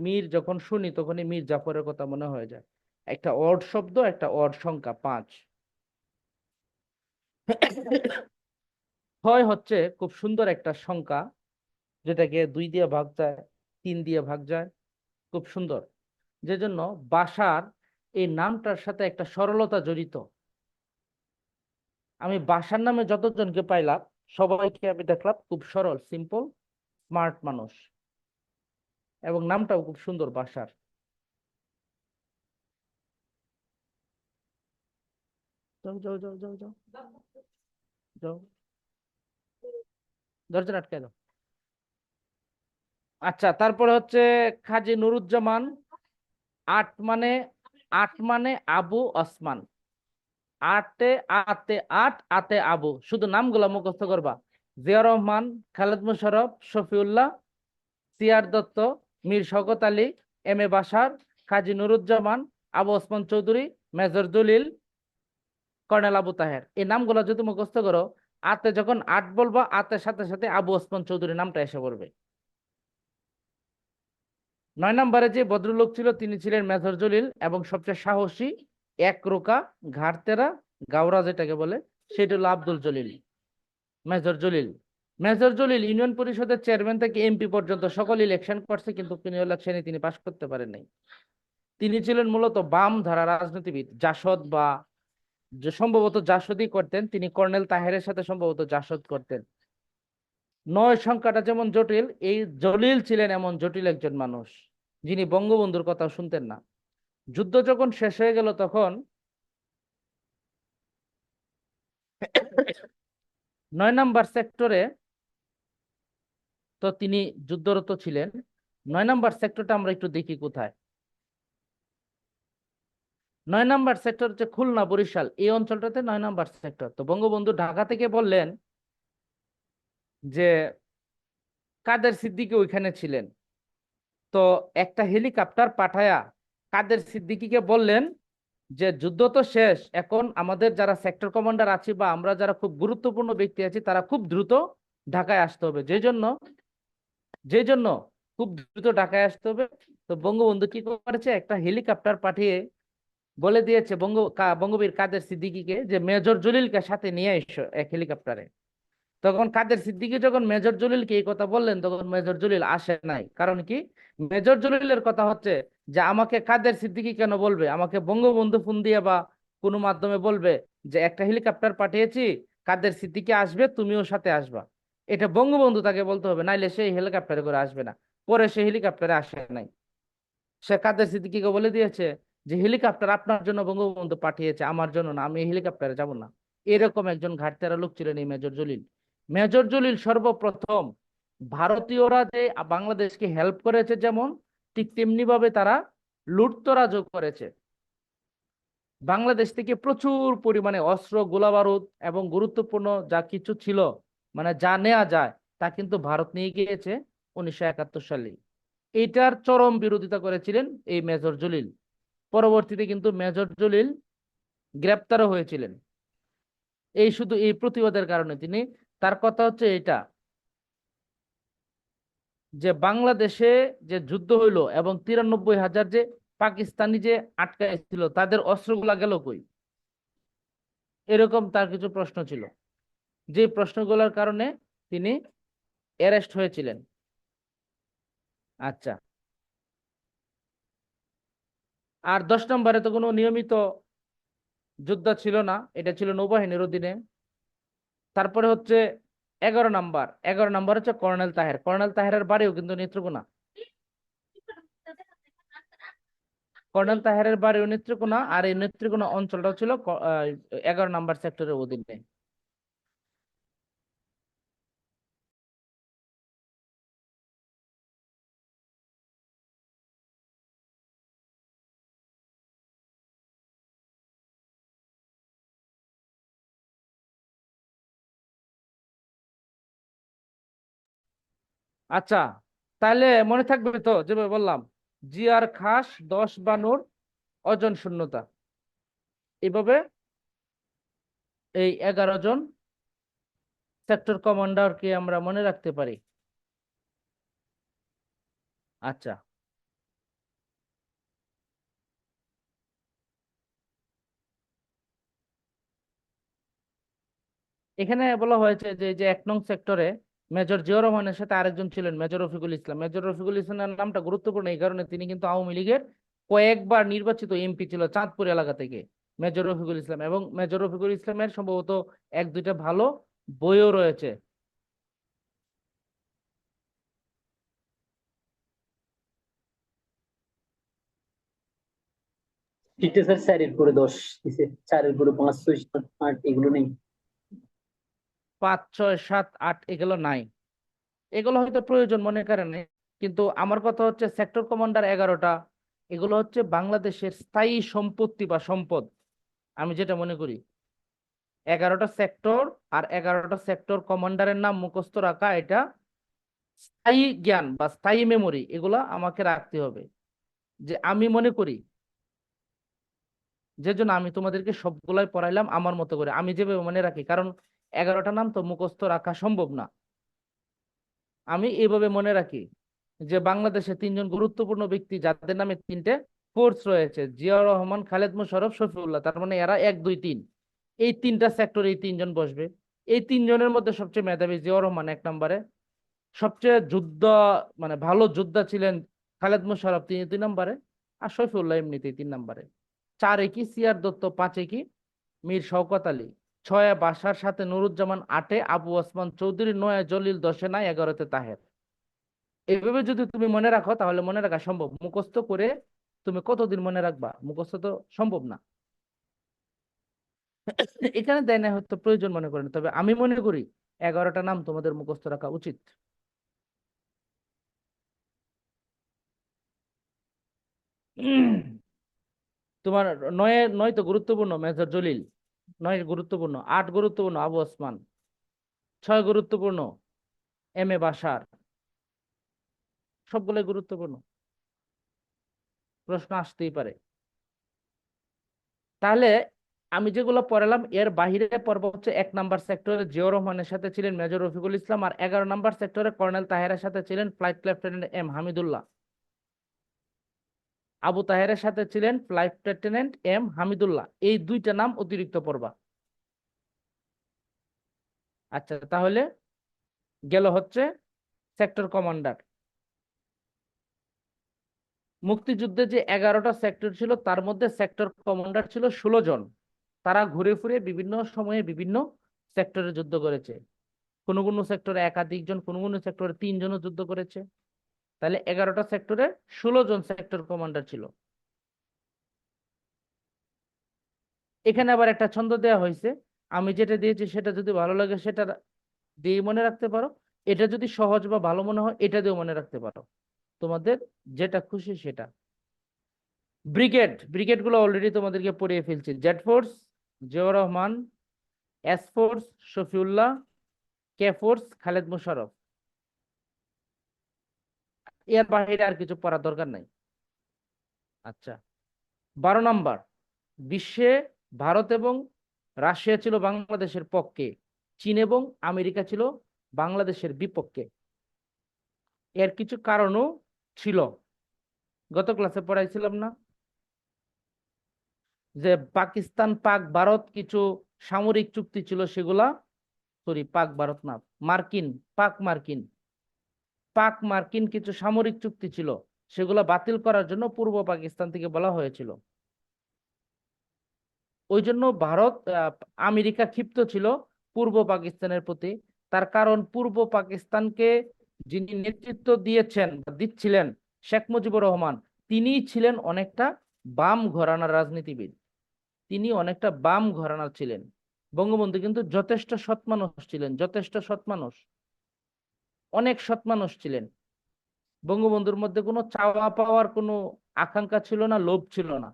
মীর যখন শুনি তখনই মীর জাফরের কথা মনে হয়ে যায়। একটা অড শব্দ, একটা অড সংখ্যা 5। 6 হচ্ছে খুব সুন্দর একটা সংখ্যা, যেটাকে 2 দিয়ে ভাগ যায়, 3 দিয়ে ভাগ যায়, খুব সুন্দর। যে জন্য বাসার এই নামটার সাথে একটা সরলতা জড়িত। আমি বাসার নামে যতজনকে পাইলাম সবাইকে আমি দেখলাম খুব সরল, সিম্পল, স্মার্ট মানুষ, এবং নামটাও খুব সুন্দর বাসার। যাও যাও যাও যাও যাও যাও, দরজা আটকে দাও। আচ্ছা, তারপরে হচ্ছে কাজী নুরুজ্জামান। 8 মানে, 8 মানে আবু ওসমান। আটে আতে 8, আতে আবু, শুধু নামগুলো মুখস্থ করবা। Ziaur Rahman, Khaled Mosharraf, Shafiullah, CR Dutta, Mir Shawkat Ali, M A Bashar, Kazi Nuruzzaman, Abu Osman Chowdhury, major Jalil, colonel Abu Taher. এই নামগুলো যদি মুখস্থ করো, আতে যখন 8 বলবা, আতের সাথে সাথে আবু ওসমান চৌধুরী নামটা এসে পড়বে। 9 নম্বরে যে ভদ্রলোক ছিল তিনি ছিলেন মেজর জলিল, এবং সবচেয়ে সাহসী, একরোকা, ঘাড়তেরা, গাওরা যেটাকে বলে, সেটা হলো Abdul Jalil. Major Jalil, major Jalil union পরিষদের চেয়ারম্যান থেকে এমপি পর্যন্ত সকল ইলেকশন করছে, কিন্তু তিনি ইলেকশনে তিনি পাশ করতে পারেন নাই। তিনি ছিলেন মূলত বাম ধারা রাজনীতিবিদ, জাসদ বা যে সম্ভবত জাসদই করতেন, তিনি কর্নেল তাহেরের সাথে সম্ভবত জাসদ করতেন। 9 সংখ্যাটা যেমন জটিল, এই জলিল ছিলেন এমন জটিল একজন মানুষ, যিনি বঙ্গবন্ধুর কথা শুনতেন না। যুদ্ধ যখন শেষ হয়ে গেল তখন 9 নাম্বার সেক্টরে তো তিনি যুদ্ধরত ছিলেন। 9 নাম্বার সেক্টরটা আমরা একটু দেখি কোথায়। 9 নাম্বার সেক্টর হচ্ছে খুলনা, বরিশাল, এই অঞ্চলটাতে 9 নাম্বার সেক্টর। তো বঙ্গবন্ধু ঢাকা থেকে বললেন যে কাদের সিদ্দিকী ওইখানে ছিলেন, তো একটা হেলিকপ্টার পাঠায়া কাদের সিদ্দিকীকে বললেন যে যুদ্ধ তো শেষ, এখন আমাদের যারা সেক্টর কমান্ডার আছি বা আমরা যারা খুব গুরুত্বপূর্ণ ব্যক্তি আছি তারা খুব দ্রুত ঢাকায় আসতে হবে, যে জন্য খুব দ্রুত ঢাকায় আসতে হবে। তো বঙ্গবন্ধু কি করেছে, একটা হেলিকপ্টার পাঠিয়ে বলে দিয়েছে বঙ্গবীর কাদের সিদ্দিকীকে যে মেজর জলিলকে সাথে নিয়ে এসো এক হেলিকপ্টারে। তখন কাদের সিদ্দিকী যখন মেজর জলিলকে এই কথা বললেন, তখন মেজর জলিল আসে নাই। কারণ কি, মেজর জলিলের কথা হচ্ছে যে আমাকে কাদের সিদ্দিকী কেন বলবে, আমাকে বঙ্গবন্ধু ফোন দিয়ে বা কোনো মাধ্যমে বলবে যে একটা হেলিকপ্টার পাঠিয়েছি, কাদের সিদ্দিকী আসবে, তুমিও সাথে আসবা। এটা বঙ্গবন্ধু তাকে বলতে হবে, নাইলে সেই হেলিকপ্টারে করে আসবে না। পরে সে হেলিকপ্টারে আসে নাই। সে কাদের সিদ্দিকীকে বলে দিয়েছে যে হেলিকপ্টার আপনার জন্য বঙ্গবন্ধু পাঠিয়েছে, আমার জন্য না, আমি হেলিকপ্টারে যাব না। এরকম একজন ঘাটতেরা লোক ছিলেন এই মেজর জলিল। মেজর জলিল সর্বপ্রথম ভারতীয়রা যে বাংলাদেশকে হেল্প করেছে যেমন, ঠিক তেমনি ভাবে তারা লুটতরাজও করেছে। বাংলাদেশ থেকে প্রচুর পরিমাণে অস্ত্র, গোলাবারুদ এবং গুরুত্বপূর্ণ যা কিছু ছিল, মানে যা নেওয়া যায়, তা কিন্তু ভারত নিয়ে গিয়েছে 1971 সালে। এইটার চরম বিরোধিতা করেছিলেন এই মেজর জলিল। পরবর্তীতে কিন্তু মেজর জলিল গ্রেপ্তারও হয়েছিলেন এই শুধু এই প্রতিবাদের কারণে। তিনি, তার কথা হচ্ছে এটা যে বাংলাদেশে যে যুদ্ধ হইলো এবং 93,000 যে পাকিস্তানি যে আটকাইছিল তাদের অস্ত্রগুলা গেল কই, এরকম তার কিছু প্রশ্ন ছিল, যে প্রশ্নগুলোর কারণে তিনি অ্যারেস্ট হয়েছিলেন। আচ্ছা, আর 10 নম্বরে তো কোনো নিয়মিত যোদ্ধা ছিল না, এটা ছিল নৌবাহিনীর অধীনে। তারপরে হচ্ছে 11 নাম্বার, 11 নাম্বার হচ্ছে কর্নেল তাহের। কর্নেল তাহেরের বাড়িও কিন্তু নেত্রকোনা। কর্নেল তাহেরের বাড়িও নেত্রকোনা, আর এই নেত্রকোনা অঞ্চলটা ছিল 11 নাম্বার সেক্টরের অধীনে। আচ্ছা, তাহলে মনে থাকবে তো যেভাবে বললাম, জিয়ার খাস, 10 বানুর, অজন শূন্যতা, এইভাবে এই 11 জন সেক্টর কমান্ডারকে আমরা মনে রাখতে পারি। আচ্ছা, এখানে বলা হয়েছে যে যে 1 নং সেক্টরে মেজর জিয়া রহমানের সাথে আরেকজন ছিলেন মেজর রফিকুল ইসলাম। মেজর রফিকুল ইসলামের নামটা গুরুত্বপূর্ণ এই কারণে, তিনি কিন্তু আওয়ামী লীগের কয়েকবার নির্বাচিত এমপি ছিল চাঁদপুর এলাকা থেকে, মেজর রফিকুল ইসলাম। এবং মেজর রফিকুল ইসলামের সম্ভবত 1-2টা ভালো বইও রয়েছে। এটা স্যার 4-এর পরে 10 দিছে, 4-এর পরে 5, 6, 7, 8 এগুলো নেই। 5, 6, 7, 8 এগুলো নাই, এগুলো হয়তো প্রয়োজন মনে করেন। কিন্তু আমার কথা হচ্ছে সেক্টর কমান্ডার 11টা, এগুলো হচ্ছে বাংলাদেশের স্থায়ী সম্পত্তি বা সম্পদ। আমি যেটা মনে করি 11টা সেক্টর আর 11টা সেক্টর কমান্ডারের নাম মুখস্থ রাখা, এটা স্থায়ী জ্ঞান বা স্থায়ী মেমোরি, এগুলা আমাকে রাখতে হবে। যে আমি মনে করি, যে জন্য আমি তোমাদেরকে সবগুলাই পড়াইলাম আমার মতো করে, আমি যেভাবে মনে রাখি, কারণ 11টা নাম তো মুখস্থ রাখা সম্ভব না। আমি এইভাবে মনে রাখি যে বাংলাদেশে 3 জন গুরুত্বপূর্ণ ব্যক্তি যাদের নামে 3টে ফোর্স রয়েছে, জিয়াউর রহমান, খালেদ মোশাররফ, শফিউল্লাহ, তার মানে এরা 1, 2, 3, এই 3টা সেক্টরে এই 3 জন বসবে। এই 3 জনের মধ্যে সবচেয়ে মেধাবী জিয়াউর রহমান 1 নম্বরে, সবচেয়ে যুদ্ধ মানে ভালো যোদ্ধা ছিলেন খালেদ মোশাররফ, তিনি 2 নম্বরে, আর শফিউল্লাহ এমনিতেই 3 নম্বরে। 4-এ কি সিআর দত্ত, 5-এ কি মীর শওকত আলী, 6-এ বাসার সাথে নুরুজ্জামান, 8-এ আবু ওসমান চৌধুরী, 9-এ জলিল, 10-এ নাই, 11-তে তাহের। এইভাবে যদি তুমি মনে রাখো তাহলে মনে রাখা সম্ভব। মুখস্থ করে তুমি কতদিন মনে রাখবা? মুখস্থ তো সম্ভব না। এখানে দেয় না হয়তো প্রয়োজন মনে করেন, তবে আমি মনে করি 11টা নাম তোমাদের মুখস্থ রাখা উচিত। তোমার 9 তো গুরুত্বপূর্ণ মেজর জলিল, 9 গুরুত্বপূর্ণ, 8 গুরুত্বপূর্ণ আবু ওসমান, 6 গুরুত্বপূর্ণ এম এ বাশার, সবগুলোই গুরুত্বপূর্ণ, প্রশ্ন আসতেই পারে। তাহলে আমি যেগুলো পড়ালাম এর বাহিরে পর্ব হচ্ছে 1 নাম্বার সেক্টরে জিয়াউর রহমানের সাথে ছিলেন মেজর রফিকুল ইসলাম, আর 11 নাম্বার সেক্টরে কর্নেল তাহেরের সাথে ছিলেন flight lieutenant M Hamidullah. Abu তাহেরের সাথে ছিলেন ফ্লাইট লেফটেন্যান্ট এম হামিদুল্লাহ। এই 2টা নাম অতিরিক্ত পড়বা। আচ্ছা, তাহলে গেল হচ্ছে সেক্টর কমান্ডার। মুক্তিযুদ্ধে যে 11টা সেক্টর ছিল তার মধ্যে সেক্টর কমান্ডার ছিল 16 জন। তারা ঘুরে ফিরে বিভিন্ন সময়ে বিভিন্ন সেক্টরে যুদ্ধ করেছে। কোনো কোনো সেক্টরে একাধিক জন, কোনো কোনো সেক্টরে 3 জনও যুদ্ধ করেছে। তাহলে 11টা সেক্টরে 16 জন সেক্টর কমান্ডার ছিল। এখানে আবার একটা ছন্দ দেওয়া হয়েছে, আমি যেটা দিয়েছি সেটা যদি ভালো লাগে সেটা দিয়ে মনে রাখতে পারো, এটা যদি সহজ বা ভালো মনে হয় এটা দিয়েও মনে রাখতে পারো, তোমাদের যেটা খুশি সেটা। ব্রিগেড গুলো অলরেডি তোমাদেরকে পড়িয়ে ফেলছি। Z force Ziaur Rahman, S force Shafiullah, K force Khaled Mosharraf. এর বাইরে আর কিছু পড়ার দরকার নাই। আচ্ছা, 12 নম্বর, বিশ্বে ভারত এবং রাশিয়া ছিল বাংলাদেশের পক্ষে, চীন এবং আমেরিকা ছিল বাংলাদেশের বিপক্ষে। এর কিছু কারণও ছিল, গত ক্লাসে পড়াইছিলাম না, যে পাকিস্তান পাক ভারত কিছু সামরিক চুক্তি ছিল, সেগুলা, সরি পাক ভারত না, মার্কিন, পাক মার্কিন কিছু সামরিক চুক্তি ছিল, সেগুলা বাতিল করার জন্য পূর্ব পাকিস্তান থেকে বলা হয়েছিল। ওই জন্য ভারত আমেরিকা ক্ষিপ্ত ছিল পূর্ব পাকিস্তানের প্রতি। তার কারণ পূর্ব পাকিস্তানকে যিনি নেতৃত্ব দিয়েছেন বা দিচ্ছিলেন, শেখ মুজিবুর রহমান, তিনিই ছিলেন অনেকটা বাম ঘরানার রাজনীতিবিদ। তিনি অনেকটা বাম ঘরানার ছিলেন। বঙ্গবন্ধু কিন্তু যথেষ্ট সৎ মানুষ ছিলেন, যথেষ্ট সৎ মানুষ, অনেক সৎ মানুষ ছিলেন। বঙ্গবন্ধুর মধ্যে কোনো চাওয়া পাওয়ার কোনো আকাঙ্ক্ষা ছিল না, লোভ ছিল না।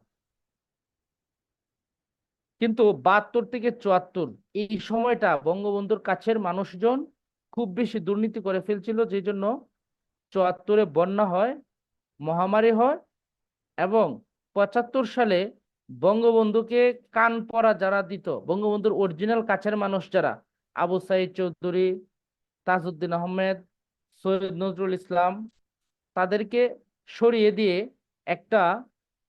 কিন্তু 72 থেকে 74 এই সময়টা বঙ্গবন্ধুর কাছের মানুষজন খুব বেশি দুর্নীতি করে ফেলছিল, যে জন্য 74-এ বন্যা হয়, মহামারী হয়, এবং 75 সালে বঙ্গবন্ধুকে কান পরা যারা দিত, বঙ্গবন্ধুর অরিজিনাল কাছের মানুষ যারা, আবু সাইদ চৌধুরী, তাজউদ্দিন আহমেদ, সৈয়দ নজরুল ইসলাম, তাদেরকে সরিয়ে দিয়ে একটা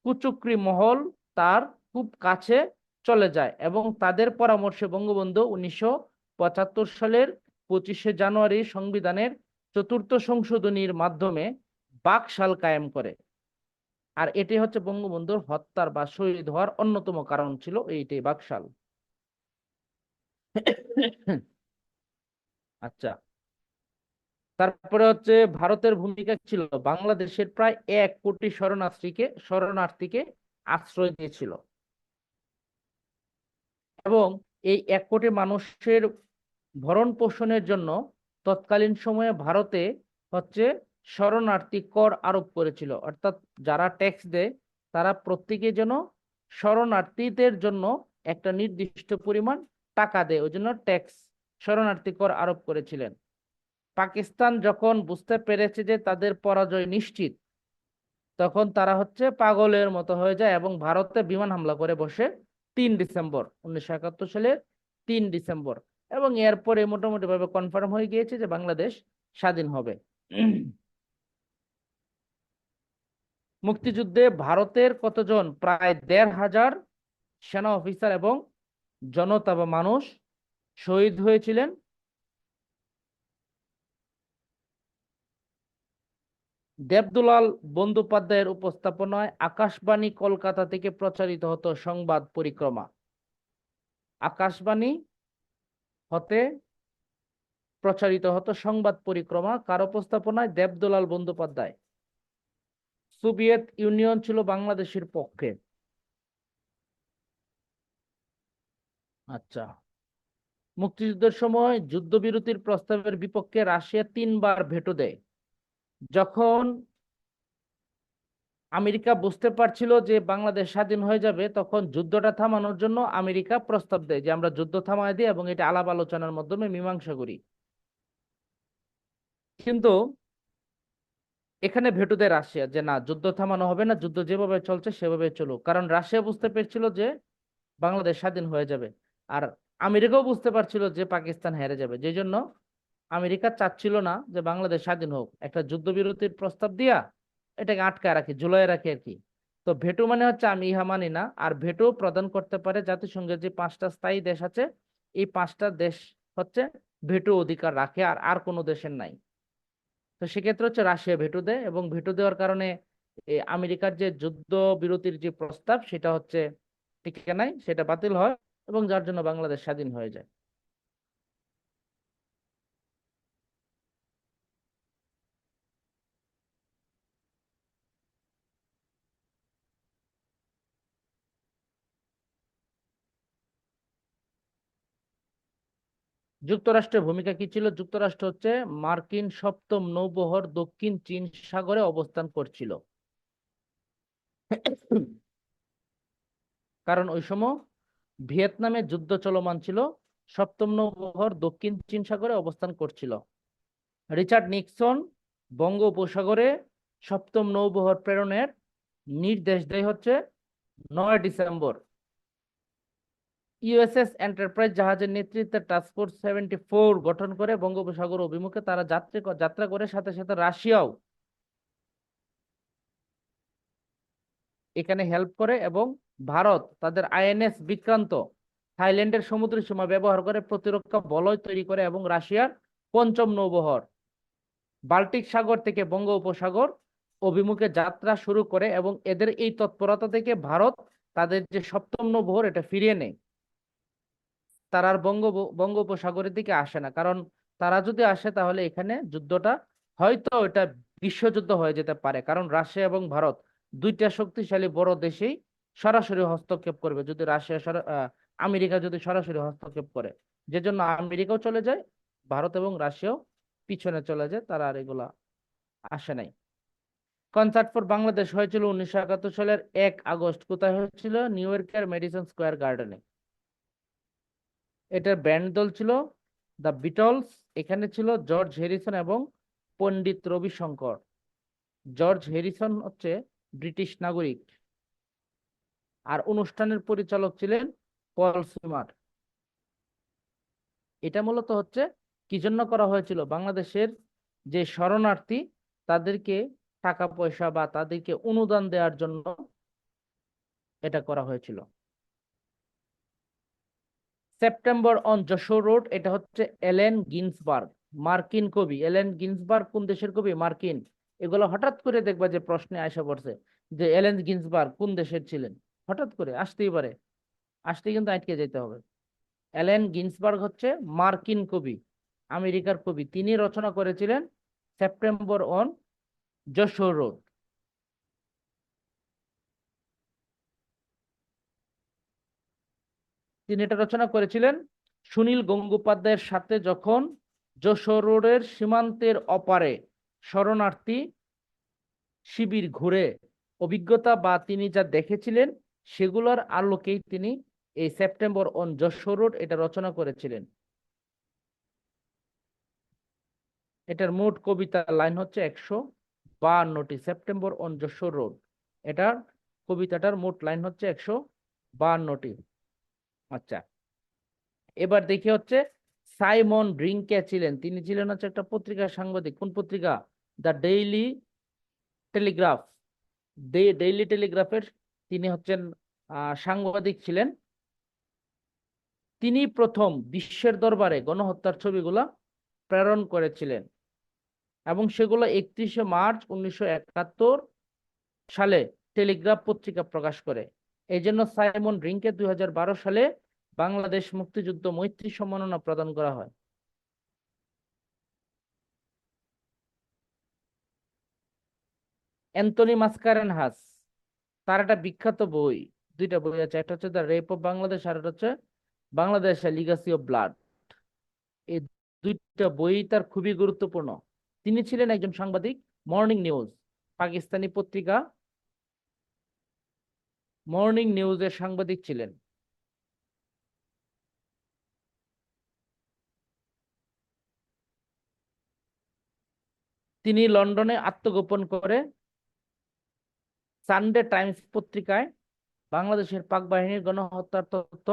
কুচক্রী মহল তার খুব কাছে চলে যায়, এবং তাদের পরামর্শে বঙ্গবন্ধু 1975 সালের 25শে জানুয়ারি সংবিধানের 4র্থ সংশোধনীর মাধ্যমে বাকশাল কায়েম করে। আর এটি হচ্ছে বঙ্গবন্ধুর হত্যার বা শহীদ হওয়ার অন্যতম কারণ ছিল এইটাই, বাকশাল। আচ্ছা, তারপরে হচ্ছে ভারতের ভূমিকা ছিল বাংলাদেশের প্রায় 1 কোটি শরণার্থীকে আশ্রয় দিয়েছিল, এবং এই 1 কোটি মানুষের ভরণ পোষণের জন্য তৎকালীন সময়ে ভারতে হচ্ছে শরণার্থী কর আরোপ করেছিল। অর্থাৎ যারা ট্যাক্স দেয় তারা প্রত্যেকে যেন শরণার্থীদের জন্য একটা নির্দিষ্ট পরিমাণ টাকা দেয়, ওই জন্য ট্যাক্স, শরণার্থী কর আরোপ করেছিলেন। পাকিস্তান যখন বুঝতে পেরেছে যে তাদের পরাজয় নিশ্চিত, তখন তারা হচ্ছে পাগলের মতো হয়ে যায় এবং ভারতে বিমান হামলা করে বসে 3 ডিসেম্বর 1971 সালের 3 ডিসেম্বর, এবং এরপরে মোটামুটি ভাবে কনফার্ম হয়ে গিয়েছে যে বাংলাদেশ স্বাধীন হবে। মুক্তিযুদ্ধে ভারতের কতজন, প্রায় 1,500 সেনা অফিসার এবং জনতা বা মানুষ শহীদ হয়েছিলেন। দেবদুলাল বন্দ্যোপাধ্যায়ের উপস্থাপনায় আকাশবাণী কলকাতা থেকে প্রচারিত হতো সংবাদ পরিক্রমা। আকাশবাণী হতে প্রচারিত হতো সংবাদ পরিক্রমা, কার উপস্থাপনায়? দেবদুলাল বন্দ্যোপাধ্যায়। সোভিয়েত ইউনিয়ন ছিল বাংলাদেশের পক্ষে। আচ্ছা, মুক্তিযুদ্ধের সময় যুদ্ধবিরতির প্রস্তাবের বিপক্ষে রাশিয়া 3বার ভেটো দেয়। যখন আমেরিকা বুঝতে পারছিল যে বাংলাদেশ স্বাধীন হয়ে যাবে, তখন যুদ্ধটা থামানোর জন্য আমেরিকা প্রস্তাব দেয় যে আমরা যুদ্ধ থামায় দিই এবং এটা আলাপ আলোচনার মাধ্যমে মীমাংসা করি। কিন্তু এখানে ভেটো দেয় রাশিয়া যে না, যুদ্ধ থামানো হবে না, যুদ্ধ যেভাবে চলছে সেভাবে চলুক। কারণ রাশিয়া বুঝতে পেরেছিল যে বাংলাদেশ স্বাধীন হয়ে যাবে, আর আমেরিকাও বুঝতে পারছিল যে পাকিস্তান হেরে যাবে। যেই জন্য আমেরিকা চাচ্ছিল না যে বাংলাদেশ স্বাধীন হোক, একটা যুদ্ধবিরতির প্রস্তাব দিয়া এটাকে আটকায় রাখি, ঝুলায় রাখি আর কি। তো ভেটো মানে হচ্ছে আমি ইহা মানি না, আর ভেটো প্রদান করতে পারে জাতিসংঘের যে 5টা স্থায়ী দেশ আছে, এই 5টা দেশ হচ্ছে ভেটো অধিকার রাখে, আর আর কোনো দেশের নাই। তো সেক্ষেত্রে হচ্ছে রাশিয়া ভেটো দেয়, এবং ভেটো দেওয়ার কারণে আমেরিকার যে যুদ্ধ বিরতির যে প্রস্তাব সেটা হচ্ছে টিকে নাই, সেটা বাতিল হয়, এবং যার জন্য বাংলাদেশ স্বাধীন হয়ে যায়। যুক্তরাষ্ট্রের ভূমিকা কি ছিল? যুক্তরাষ্ট্র হচ্ছে মার্কিন সপ্তম নৌবহর দক্ষিণ চীন সাগরে অবস্থান করছিল। কারণ ওই সময় ভিয়েতনামে যুদ্ধ চলমান ছিল, সপ্তম নৌবহর দক্ষিণ চীন সাগরে অবস্থান করছিল। রিচার্ড নিক্সন বঙ্গোপসাগরে সপ্তম নৌবহর প্রেরণের নির্দেশ দেয় হচ্ছে 9 ডিসেম্বর। ইউএসএস এন্টারপ্রাইজ জাহাজের নেতৃত্বে টাস্কফোর্স 74 গঠন করে বঙ্গোপসাগর অভিমুখে তারা যাত্রা করে, সাথে সাথে রাশিয়াও এখানে হেল্প করে, এবং ভারত তাদের আইএনএস বিক্রান্ত থাইল্যান্ডের সমুদ্র সীমা ব্যবহার করে প্রতিরক্ষা বলয় তৈরি করে, এবং রাশিয়ার পঞ্চম নৌবহর বাল্টিক সাগর থেকে বঙ্গোপসাগর অভিমুখে যাত্রা শুরু করে, এবং এদের এই তৎপরতা থেকে ভারত তাদের যে সপ্তম নৌবহর এটা ফিরিয়ে নেয়। তারা আর বঙ্গোপসাগরের দিকে আসে না, কারণ তারা যদি আসে তাহলে এখানে যুদ্ধটা হয়তো এটা বিশ্বযুদ্ধ হয়ে যেতে পারে, কারণ রাশিয়া এবং ভারত দুইটা শক্তিশালী বড় দেশেই সরাসরি হস্তক্ষেপ করবে যদি আমেরিকা যদি সরাসরি হস্তক্ষেপ করে, যে জন্য আমেরিকাও চলে যায়, ভারত এবং রাশিয়াও পিছনে চলে যায়, তারা আর এগুলা আসে নাই। কনসার্ট ফর বাংলাদেশ হয়েছিল 1971 সালের 1 আগস্ট। কোথায় হয়েছিল? নিউ ইয়র্কের মেডিসন স্কোয়ার গার্ডেনে। এটার ব্যান্ড দল ছিল দ্য বিটলস। এখানে ছিল জর্জ হ্যারিসন এবং পণ্ডিত রবিশঙ্কর। জর্জ হ্যারিসন হচ্ছে ব্রিটিশ নাগরিক, আর অনুষ্ঠানের পরিচালক ছিলেন পল সিমার। এটা মূলত হচ্ছে কি জন্য করা হয়েছিল? বাংলাদেশের যে শরণার্থী তাদেরকে টাকা পয়সা বা তাদেরকে অনুদান দেওয়ার জন্য এটা করা হয়েছিল। সেপ্টেম্বর অন যশোর রোড, এটা হচ্ছে এলেন গিন্সবার্গ, মার্কিন কবি। এলেন গিন্সবার্গ কোন দেশের কবি? মার্কিন। এগুলো হঠাৎ করে দেখবা যে প্রশ্নে আসা পড়ছে যে এলেন গিন্সবার্গ কোন দেশের ছিলেন, হঠাৎ করে আসতেই পারে, আসতে কিন্তু আটকে যেতে হবে। এলেন গিন্সবার্গ হচ্ছে মার্কিন কবি, আমেরিকার কবি। তিনি রচনা করেছিলেন সেপ্টেম্বর অন যশোর রোড। তিনি এটা রচনা করেছিলেন সুনীল গঙ্গোপাধ্যায়ের সাথে যখন যশোর রোডের সীমান্তের অপারে শরণার্থী শিবির ঘুরে অভিজ্ঞতা বা তিনি যা দেখেছিলেন সেগুলোর আলোকেই তিনি এই সেপ্টেম্বর অন যশোর রোড এটা রচনা করেছিলেন। এটার মোট কবিতার লাইন হচ্ছে 152টি। সেপ্টেম্বর অন যশোর রোড, এটার কবিতাটার মোট লাইন হচ্ছে 152টি। আচ্ছা, এবার দেখি হচ্ছে সাইমন ব্রিংকে ছিলেন, তিনি ছিলেন হচ্ছে একটা পত্রিকার সাংবাদিক। কোন পত্রিকা? The daily Telegraph. ডেইলি টেলিগ্রাফের তিনি হচ্ছেন সাংবাদিক ছিলেন। তিনি প্রথম বিশ্বের দরবারে গণহত্যার ছবিগুলা প্রেরণ করেছিলেন, এবং সেগুলো 31শে মার্চ 1971 সালে টেলিগ্রাফ পত্রিকা প্রকাশ করে। এই জন্য সাইমন রিংকে 2012 সালে বাংলাদেশ মুক্তিযুদ্ধ মৈত্রী সম্মাননা প্রদান করা হয়। অ্যান্টনি মাসকারেনহাস, তার একটা বিখ্যাত বই, দুইটা বই আছে, একটা হচ্ছে দ্য রেপ অফ বাংলাদেশ, আর একটা হচ্ছে বাংলাদেশ লিগাসি অফ ব্লাড। এই দুইটা বই তার খুবই গুরুত্বপূর্ণ। তিনি ছিলেন একজন সাংবাদিক, মর্নিং নিউজ, পাকিস্তানি পত্রিকা মর্নিং নিউজের সাংবাদিক ছিলেন। তিনি লন্ডনে আত্মগোপন করে সানডে টাইমস পত্রিকায় বাংলাদেশের পাক বাহিনীর গণহত্যার তথ্য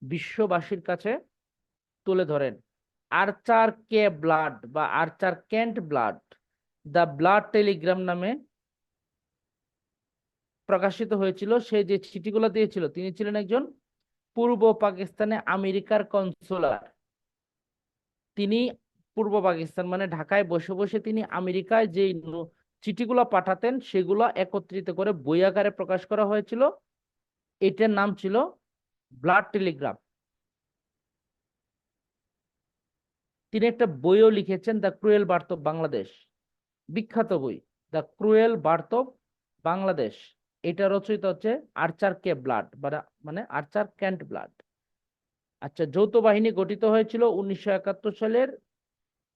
বিশ্ববাসীর কাছে তুলে ধরেন। আর্চার কে ব্লাড বা Archer Kent Blood, the Blood Telegram নামে প্রকাশিত হয়েছিল। সে যে চিঠিগুলো দিয়েছিল, তিনি ছিলেন একজন পূর্ব পাকিস্তানে আমেরিকার কনসুলার। তিনি পূর্ব পাকিস্তান মানে ঢাকায় বসে বসে তিনি আমেরিকায় যে চিঠিগুলো পাঠাতেন সেগুলো একত্রিত করে বই আকারে প্রকাশ করা হয়েছিল। এটার নাম ছিল ব্লাড টেলিগ্রাম। তিনি একটা বইও লিখেছেন, the cruel birth of Bangladesh, বিখ্যাত বই the cruel birth of Bangladesh. এটা রচিত হচ্ছে আর্চার কে ব্লাড মানে আর্চার কেন্ট ব্লাড। আচ্ছা, যৌথ বাহিনী গঠিত হয়েছিল 1971 সালের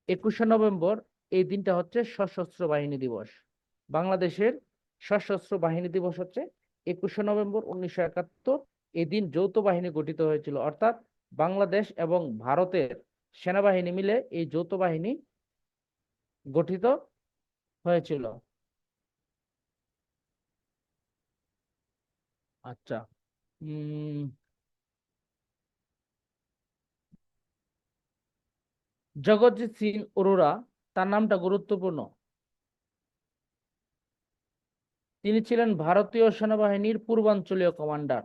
21শে নভেম্বর। এই দিনটা হচ্ছে সশস্ত্র বাহিনী দিবস। বাংলাদেশের সশস্ত্র বাহিনী দিবস হচ্ছে 21শে নভেম্বর 1971। এই দিন যৌথ বাহিনী গঠিত হয়েছিল, অর্থাৎ বাংলাদেশ এবং ভারতের সেনাবাহিনী মিলে এই যৌথ বাহিনী গঠিত হয়েছিল। আচ্ছা, উম জগৎজিৎ সিং অরোরা, তার নামটা গুরুত্বপূর্ণ। তিনি ছিলেন ভারতীয় সেনাবাহিনীর পূর্বাঞ্চলীয় কমান্ডার।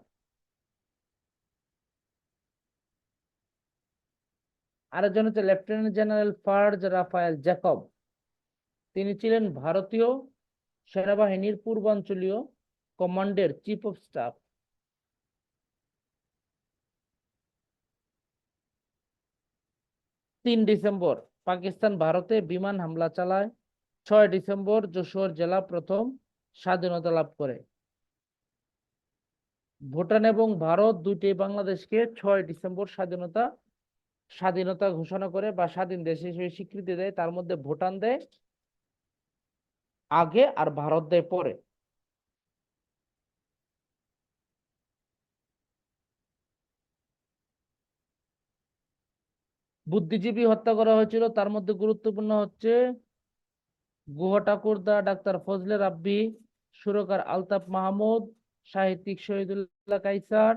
আরেকজন হচ্ছে লেফটেন্যান্ট জেনারেল ফার্জ রাফায়েল জ্যাকব। তিনি ছিলেন ভারতীয় সেনাবাহিনীর পূর্বাঞ্চলীয় কমান্ডের chief of staff. 3 December Pakistan ভারতে বিমান হামলা চালায়। 6 ডিসেম্বর যশোর জেলা প্রথম স্বাধীনতা লাভ করে। ভুটান এবং ভারত দুইটি বাংলাদেশকে 6 ডিসেম্বর স্বাধীনতা ঘোষণা করে বা স্বাধীন দেশ হিসেবে স্বীকৃতি দেয়। তার মধ্যে ভুটান দেয় আগে আর ভারত দেয় পরে। বুদ্ধিজীবী হত্যা করা হয়েছিল, তার মধ্যে গুরুত্বপূর্ণ হচ্ছে গুহ ঠাকুরদা, ডাক্তার ফজলে রাব্বি, সুরকার আলতাফ মাহমুদ, সাহিত্যিক শহীদুল্লাহ কায়সার,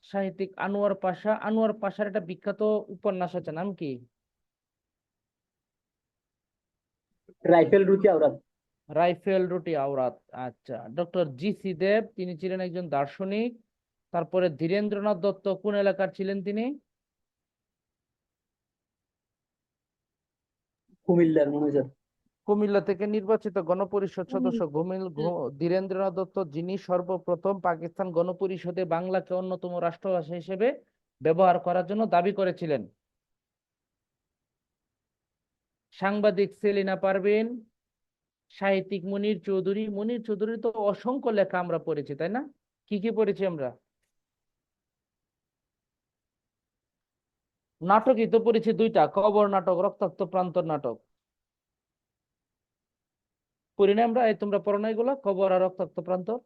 সাহিত্যিক আনোয়ার পাশা। আনোয়ার পাশার একটা বিখ্যাত উপন্যাস আছে, নাম কি? রাইফেল রুচি আওরাত। রাইফেল রুটি আওরাত। আচ্ছা, ডক্টর জি.সি. দেব, তিনি ছিলেন একজন দার্শনিক। তারপরে ধীরেন্দ্রনাথ দত্ত কোন এলাকার ছিলেন তিনি? কুমিল্লার মনে হয়। কুমিল্লা থেকে নির্বাচিত গণপরিষদ সদস্য ধীরেন্দ্রনাথ দত্ত, যিনি সর্বপ্রথম পাকিস্তান গণপরিষদে বাংলাকে অন্যতম রাষ্ট্রভাষা হিসেবে ব্যবহার করার জন্য দাবি করেছিলেন। সাংবাদিক সেলিনা পারভীন, সাহিত্যিক মনির চৌধুরী। মনির চৌধুরী তো অসংখ্য লেখা আমরা পড়েছি, তাই না? কি কি পড়েছি আমরা? নাটকই তো পড়েছি দুইটা, কবর নাটক, রক্তাক্ত প্রান্তর নাটক। পড়ি না আমরা? এই তোমরা পড়ো না এগুলা, কবর আর রক্তাক্ত প্রান্তর?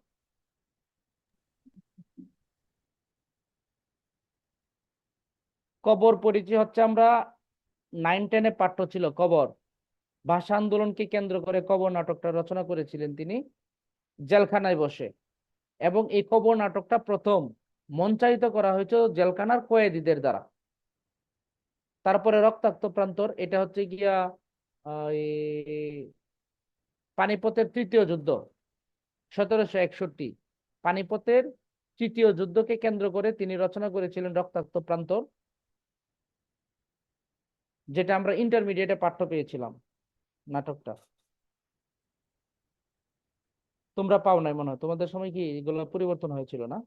কবর পড়েছি হচ্ছে আমরা 9-10-এ পাঠ্য ছিল কবর। ভাষা আন্দোলনকে কেন্দ্র করে কবর নাটকটা রচনা করেছিলেন তিনি জেলখানায় বসে। এবং এই কবর নাটকটা প্রথম মঞ্চায়িত করা হয়েছিল জেলখানার কয়েদিদের দ্বারা। তারপরে রক্তাক্ত প্রান্তর, এটা হচ্ছে গিয়া পানিপথের তৃতীয় যুদ্ধ, 1761। পানিপথের তৃতীয় যুদ্ধকে কেন্দ্র করে তিনি রচনা করেছিলেন রক্তাক্ত প্রান্তর, যেটা আমরা ইন্টারমিডিয়েটে পাঠ্য পেয়েছিলাম নাটকটা। তোমরা পাও নাই মনে হয়, তোমাদের সময় কি এগুলো পরিবর্তন হয়েছিল না?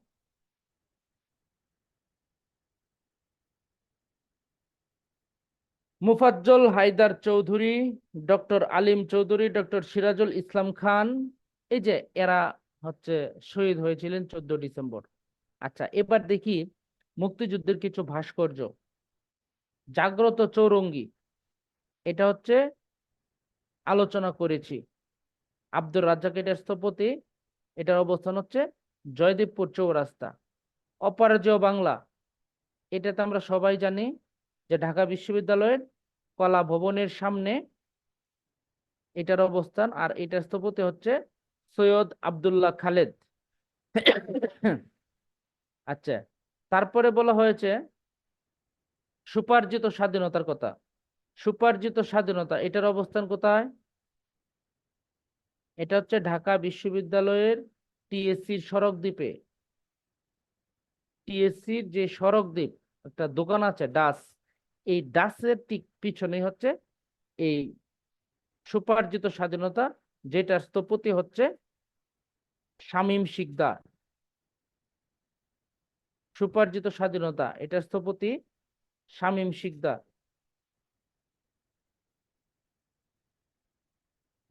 মুফাজ্জল হায়দার চৌধুরী, ডক্টর আলিম চৌধুরী, ডক্টর সিরাজুল ইসলাম খান, এই যে এরা হচ্ছে শহীদ হয়েছিলেন 14 ডিসেম্বর। আচ্ছা, এবার দেখি মুক্তিযুদ্ধের কিছু ভাস্কর্য। জাগ্রত চৌরঙ্গী, এটা হচ্ছে আলোচনা করেছি। আব্দুর রাজ্জাক এটার স্থপতি। এটার অবস্থান হচ্ছে জয়দেবপুর চৌরাস্তা। অপরাজেয় বাংলা, এটাতে আমরা সবাই জানি যে ঢাকা বিশ্ববিদ্যালয়ের কলা ভবনের সামনে এটার অবস্থান, আর এটার স্থপতি হচ্ছে সৈয়দ আব্দুল্লাহ খালেদ। আচ্ছা, তারপরে বলা হয়েছে সুপার্জিত স্বাধীনতার কথা। সুপার্জিত স্বাধীনতা, এটার অবস্থান কোথায়? এটা হচ্ছে ঢাকা বিশ্ববিদ্যালয়ের টিএসসির সড়ক দ্বীপে। টিএসসির যে সড়ক দ্বীপ, একটা দোকান আছে ডাস, এই ডাসের ঠিক পিছনে হচ্ছে এই সুপার্জিত স্বাধীনতা, যেটার স্থপতি হচ্ছে শামীম শিকদার। সুপার্জিত স্বাধীনতা, এটার স্থপতি শামীম শিকদার।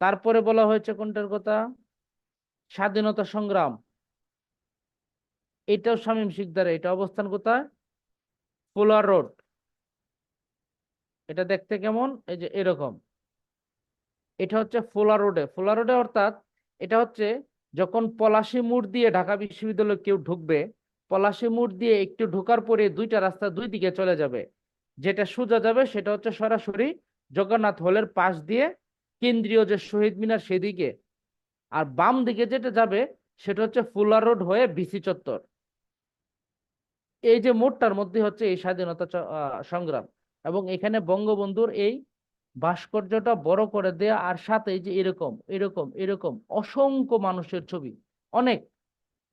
তারপরে বলা হয়েছে কোনটার কথা? স্বাধীনতা সংগ্রাম, এটাও শামীম শিকদার। এটা অবস্থান কোথায়? Fuller road. এটা দেখতে কেমন? এই যে এরকম। এটা হচ্ছে ফুলার রোডে অর্থাৎ এটা হচ্ছে যখন পলাশী মোড় দিয়ে ঢাকা বিশ্ববিদ্যালয়ে কেউ ঢুকবে, পলাশী মোড় দিয়ে একটু ঢোকার পরে দুইটা রাস্তা দুই দিকে চলে যাবে। যেটা সোজা যাবে সেটা হচ্ছে সরাসরি জগন্নাথ হলের পাশ দিয়ে কেন্দ্রীয় যে শহীদ মিনার সেদিকে। আর বাম দিকে যেটা যাবে সেটা হচ্ছে ফুলার রোড হয়ে বিসি চত্বর। এই যে মোড়টার মধ্যে হচ্ছে এই স্বাধীনতা সংগ্রাম, এবং এখানে বঙ্গবন্ধুর এই ভাস্কর্যটা বড় করে দেয়া, আর সাথে এই যে এরকম এরকম এরকম অসংখ্য মানুষের ছবি, অনেক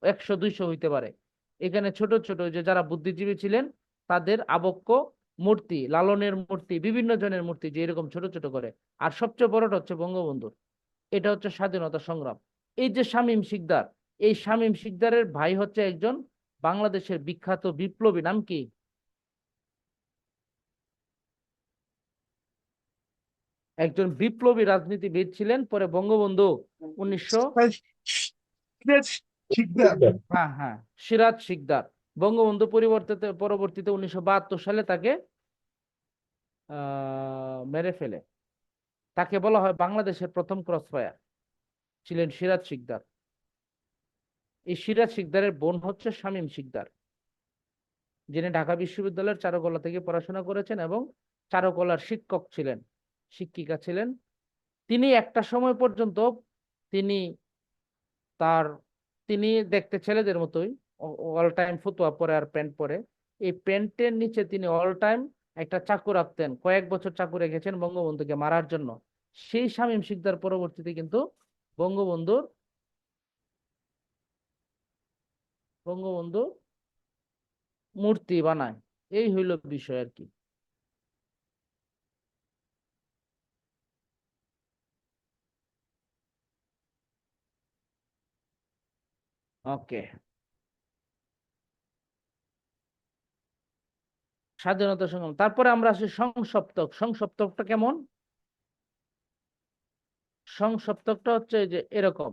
100 200 হইতে পারে। এখানে ছোট ছোট ওই যে যারা বুদ্ধিজীবী ছিলেন তাদের আবক্ষ মূর্তি, লালনের মূর্তি, বিভিন্ন জনের মূর্তি, যে এরকম ছোট ছোট করে। আর সবচেয়ে বড়টা হচ্ছে বঙ্গবন্ধুর। এটা হচ্ছে স্বাধীনতা সংগ্রাম। এই যে শামীম শিকদার, এই শামীম শিকদারের ভাই হচ্ছে একজন বাংলাদেশের বিখ্যাত বিপ্লবী, নাম কি? একজন বিপ্লবী রাজনীতিবিদ ছিলেন, পরে বঙ্গবন্ধু 1900, শিকদার। হ্যাঁ হ্যাঁ, সিরাজ শিকদার। বঙ্গবন্ধু পরবর্তীতে 1972 সালে তাকে মেরে ফেলে। তাকে বলা হয় বাংলাদেশের প্রথম ক্রস ফায়ার, ছিলেন সিরাজ শিকদার। এই সিরাজ শিকদারের বোন হচ্ছে শামীম শিকদার, যিনি ঢাকা বিশ্ববিদ্যালয়ের চারুকলা থেকে পড়াশোনা করেছেন এবং চারুকলার শিক্ষক ছিলেন, শিক্ষিকা ছিলেন। তিনি একটা সময় পর্যন্ত তিনি তার তিনি দেখতে ছেলেদের মতোই, অল টাইম ফতুয়া পরে আর প্যান্ট পরে। এই প্যান্টের নিচে তিনি অল টাইম একটা চাকু রাখতেন, কয়েক বছর চাকু রেখেছেন বঙ্গবন্ধুকে মারার জন্য। সেই শামীম শিকদার পরবর্তীতে কিন্তু বঙ্গবন্ধুর বঙ্গবন্ধু মূর্তি বানায়। এই হইল বিষয় আর কি। ওকে, স্বাধীনতা সংগ্রাম। তারপরে আমরা আসি সংসপ্তক। সংসপ্তকটা কেমন? সংসপ্তকটা হচ্ছে এই যে এরকম।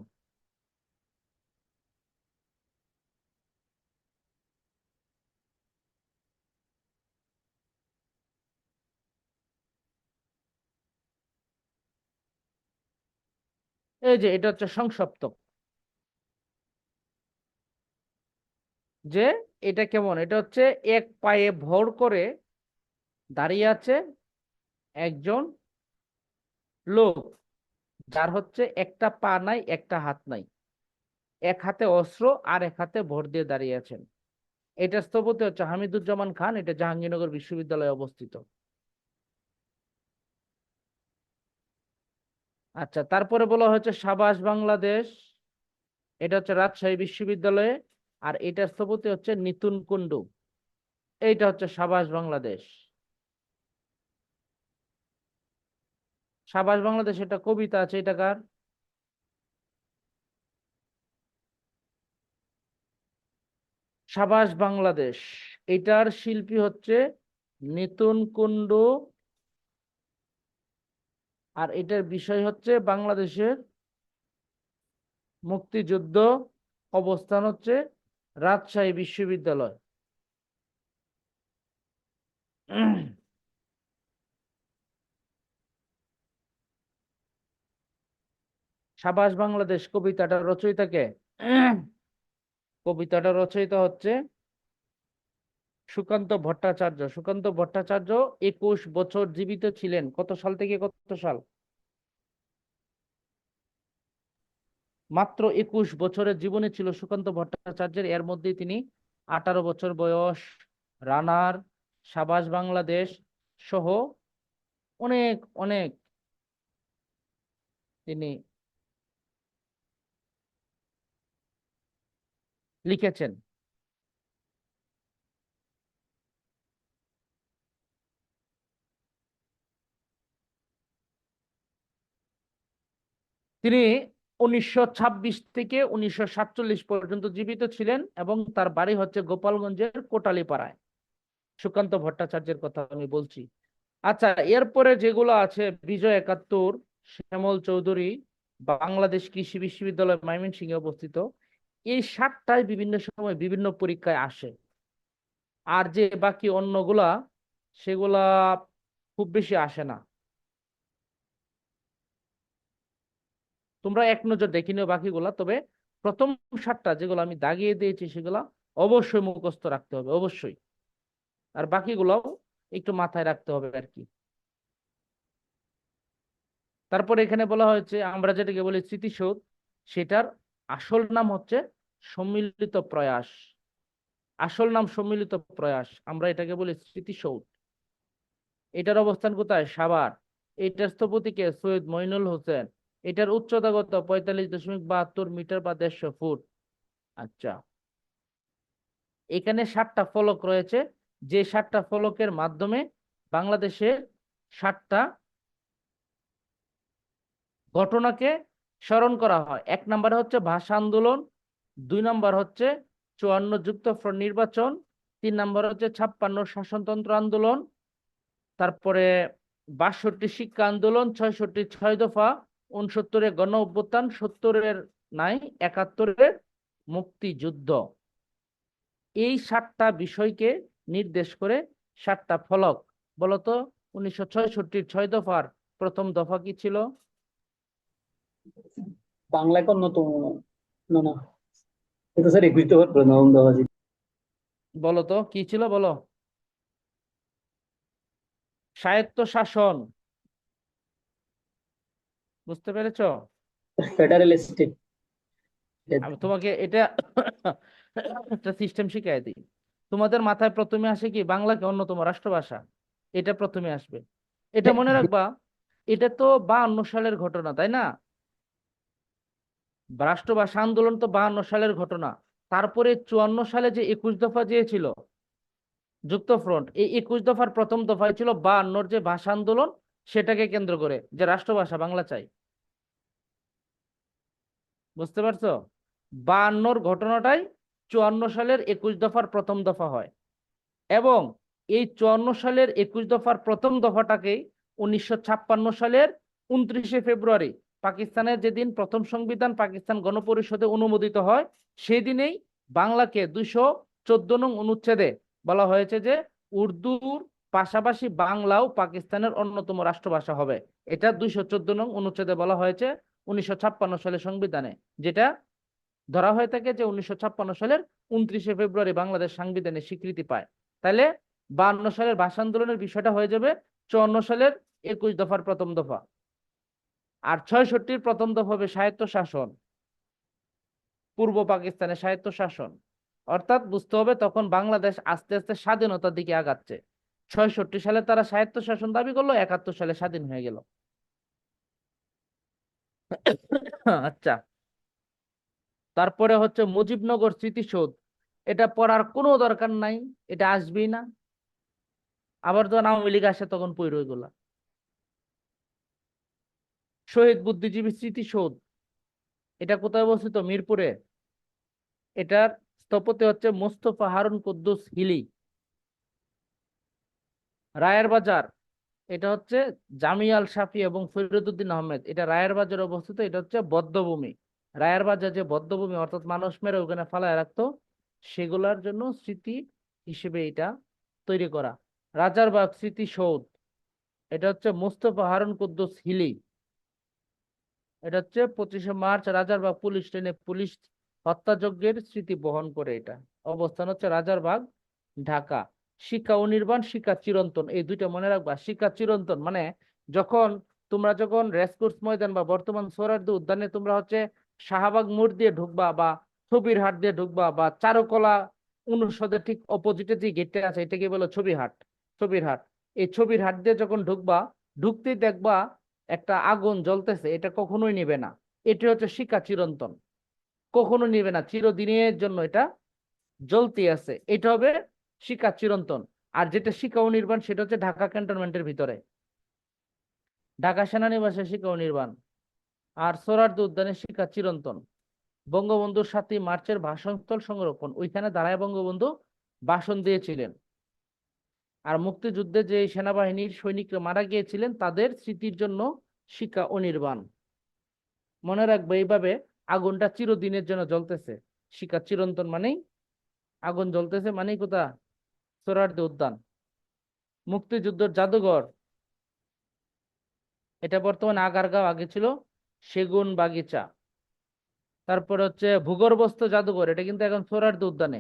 এই যে এটা হচ্ছে সংসপ্তক। যে এটা কেমন? এটা হচ্ছে এক পায়ে ভর করে দাঁড়িয়ে আছে একজন লোক, যার হচ্ছে একটা পা নাই, একটা হাত নাই, এক হাতে অস্ত্র আর এক হাতে ভর দিয়ে দাঁড়িয়ে আছেন। এটা স্থপতি হচ্ছে হামিদুজ্জামান খান। এটা জাহাঙ্গীরনগর বিশ্ববিদ্যালয়ে অবস্থিত। আচ্ছা, তারপরে বলা হচ্ছে সাবাস বাংলাদেশ। এটা হচ্ছে রাজশাহী বিশ্ববিদ্যালয়ে। আর এটার স্থপতি হচ্ছে নিতুন কুন্ডু। এইটা হচ্ছে সাবাস বাংলাদেশ। সাবাস বাংলাদেশ, এটা কবিতা আছে। এটা কার? সাবাস বাংলাদেশ, এটার শিল্পী হচ্ছে নিতুন কুন্ডু। আর এটার বিষয় হচ্ছে বাংলাদেশের মুক্তিযুদ্ধ। অবস্থান হচ্ছে রাজশাহী বিশ্ববিদ্যালয়। সাবাস বাংলাদেশ কবিতাটার রচয়িতা কে? কবিতাটার রচয়িতা হচ্ছে সুকান্ত ভট্টাচার্য। সুকান্ত ভট্টাচার্য 21 বছর জীবিত ছিলেন। কত সাল থেকে কত সাল? মাত্র 21 বছরের জীবনে ছিল সুকান্ত ভট্টাচার্যের। এর মধ্যে তিনি 18 বছর বয়স, রানার, সাবাস বাংলাদেশ সহ অনেক অনেক তিনি লিখেছেন। তিনি 1926 থেকে 1947 পর্যন্ত জীবিত ছিলেন এবং তার বাড়ি হচ্ছে গোপালগঞ্জের কোটালীপাড়ায়। সুকান্ত ভট্টাচার্যের কথা আমি বলছি। আচ্ছা, এরপরে যেগুলো আছে, বিজয় 71, শ্যামল চৌধুরী, বাংলাদেশ কৃষি বিশ্ববিদ্যালয় ময়মনসিংহে অবস্থিত। এই 7টাই বিভিন্ন সময় বিভিন্ন পরীক্ষায় আসে। আর যে বাকি অন্যগুলা সেগুলা খুব বেশি আসে না। তোমরা এক নজর দেখে নিও বাকিগুলা, তবে প্রথম 7টা যেগুলো আমি দাগিয়ে দিয়েছি সেগুলা অবশ্যই মুখস্থ রাখতে হবে, অবশ্যই। আর বাকিগুলোও একটু মাথায় রাখতে হবে আর কি। তারপরে এখানে বলা হয়েছে আমরা যেটাকে বলি স্মৃতিসৌধ, সেটার আসল নাম হচ্ছে সম্মিলিত প্রয়াস। আসল নাম সম্মিলিত প্রয়াস, আমরা এটাকে বলি স্মৃতিসৌধ। এটার অবস্থান কোথায়? সাভার। এটার স্থপতি কে? সৈয়দ মইনুল হোসেন। এটার উচ্চতা কত? 45.72 মিটার বা 150 ফুট। আচ্ছা, এখানে 7টা ফলক রয়েছে, যে 7টা ফলকের মাধ্যমে বাংলাদেশের 7টা ঘটনাকে স্মরণ করা হয়। 1 নম্বরে হচ্ছে ভাষা আন্দোলন, 2 নম্বর হচ্ছে 54 যুক্তফ্রন্ট নির্বাচন, 3 নম্বর হচ্ছে 56 শাসনতন্ত্র আন্দোলন, তারপরে 62 শিক্ষা আন্দোলন, 66 6 দফা, 69 গণ অভ্যুত্থান, 70 নাই 71 মুক্তিযুদ্ধ। এই 7টা বিষয়কে নির্দেশ করে 7টা ফলক। বলতো 1966 6 দফার প্রথম দফা কি ছিল? বাংলা এখন নতুন, না না, এটা স্যার 21 দফার প্রণয়ন দেওয়া ছিল। বলতো কি ছিল, বলো। স্বায়ত্ত শাসন, বুঝতে পেরেছো? Federal state. আমি তোমাকে এটা একটা সিস্টেম শিখাই দিই। তোমাদের মাথায় প্রথমে আসে কি? বাংলাকে অন্যতম রাষ্ট্রভাষা, এটা প্রথমে আসবে। এটা মনে রাখবা, এটা তো 52 সালের ঘটনা, তাই না? রাষ্ট্রভাষা আন্দোলন তো 52 সালের ঘটনা। তারপরে 54 সালে যে 21 দফা চেয়েছিল যুক্তফ্রন্ট, এই 21 দফার প্রথম দফায় ছিল 52 যে ভাষা আন্দোলন, সেটাকে কেন্দ্র করে যে রাষ্ট্রভাষা বাংলা চাই। বুঝতে পারছো? 52 ঘটনাটাই 54 সালের 21 দফার প্রথম দফা হয়। এবং এই 54 সালের 21 দফার প্রথম দফাটাকেই 1956 সালের 29শে ফেব্রুয়ারি, পাকিস্তানের যেদিন প্রথম সংবিধান পাকিস্তান গণপরিষদে অনুমোদিত হয়, সেই দিনেই বাংলাকে 214 নং অনুচ্ছেদে বলা হয়েছে যে উর্দুর পাশাপাশি বাংলাও পাকিস্তানের অন্যতম রাষ্ট্রভাষা হবে। এটা 214 নং অনুচ্ছেদে বলা হয়েছে 1956 সালের সংবিধানে, যেটা ধরা হয়ে থাকে যে 1956 সালের 29শে ফেব্রুয়ারি বাংলাদেশ সাংবিধানিক স্বীকৃতি পায়। তাহলে 52 সালের ভাষা আন্দোলনের বিষয়টা হয়ে যাবে 54 সালের 21 দফার প্রথম দফা। আর 66-র প্রথম দফা হবে স্বায়ত্ত শাসন, পূর্ব পাকিস্তানের স্বায়ত্ত শাসন। অর্থাৎ বুঝতে হবে তখন বাংলাদেশ আস্তে আস্তে স্বাধীনতার দিকে আগাচ্ছে। 66 সালে তারা স্বায়ত্ত শাসন দাবি করলো, 71 সালে স্বাধীন হয়ে গেল। আচ্ছা, তারপরে হচ্ছে মুজিবনগর স্মৃতিসৌধ। এটা পড়ার কোনো দরকার নাই, এটা আসবেই না। আবার যখন আওয়ামী লীগ আসে তখন পইরো এগুলা। শহীদ বুদ্ধিজীবী স্মৃতিসৌধ, এটা কোথায় অবস্থিত? মিরপুরে। এটার স্থপতি হচ্ছে মোস্তফা হারুন কুদ্দুস হিলি। রায়ের বাজার, এটা হচ্ছে জামিয়াল শাফি এবং ফরিদউদ্দিন আহমেদ, এটা রায়ের বাজারে অবস্থিত। এটা হচ্ছে বধ্যভূমি। রায়ের বাজার যে বধ্যভূমি, অর্থাৎ মানুষ মেরে ওখানে ফালায় রাখতো, সেগুলার জন্য স্মৃতি হিসেবে এটা তৈরি করা। রাজারবাগ স্মৃতিসৌধ, এটা হচ্ছে মোস্তফা হারুন কুদ্দুস হিলি। এটা হচ্ছে 25শে মার্চ রাজারবাগ পুলিশ ট্রেনে পুলিশ হত্যাযজ্ঞের স্মৃতি বহন করে। এটা অবস্থান হচ্ছে রাজারবাগ, ঢাকা। শিক্ষা অনির্বাণ, শিক্ষা চিরন্তন, এই দুইটা মনে রাখবা। শিক্ষা চিরন্তন মানে যখন তোমরা যখন রেসকোর্স ময়দান বা বর্তমান সোহরাওয়ার্দী উদ্যানে তোমরা হচ্ছে শাহবাগ মোড় দিয়ে ঢুকবা বা ছবির হাট দিয়ে ঢুকবা বা চারুকলা অনুষদের ঠিক অপোজিটে যে গেটটা আছে এটাকে বলো ছবির হাট, ছবির হাট। এই ছবির হাট দিয়ে যখন ঢুকবা, ঢুকতেই দেখবা একটা আগুন জ্বলতেছে, এটা কখনোই নিবে না। এটি হচ্ছে শিক্ষা চিরন্তন, কখনো নিবে না, চিরদিনের জন্য এটা জ্বলতে আছে। এটা হবে শিক্ষা চিরন্তন। আর যেটা শিক্ষা অনির্বাণ সেটা হচ্ছে ঢাকা ক্যান্টনমেন্টের ভিতরে, ঢাকা সেনানিবাসে শিক্ষা অনির্বাণ। আর সোহরাওয়ার্দী উদ্যানে শিক্ষা চিরন্তন। বঙ্গবন্ধুর 7ই মার্চের ভাষণস্থল সংরক্ষণ, ওইখানে দাঁড়ায় বঙ্গবন্ধু ভাষণ দিয়েছিলেন। আর মুক্তিযুদ্ধে যে সেনাবাহিনীর সৈনিকরা মারা গিয়েছিলেন তাদের স্মৃতির জন্য শিক্ষা অনির্বাণ। মনে রাখবে এইভাবে আগুনটা চিরদিনের জন্য জ্বলতেছে। শিক্ষা চিরন্তন মানেই আগুন জ্বলতেছে, মানেই কোথা? সোহরাওয়ার্দী উদ্যান। মুক্তিযুদ্ধের জাদুঘর, এটা বর্তমানে আগারগাঁও, আগে ছিল সেগুন বাগিচা। তারপর হচ্ছে ভূগর্ভস্থ জাদুঘর, এটা কিন্তু এখন সোহরাওয়ার্দী উদ্যানে।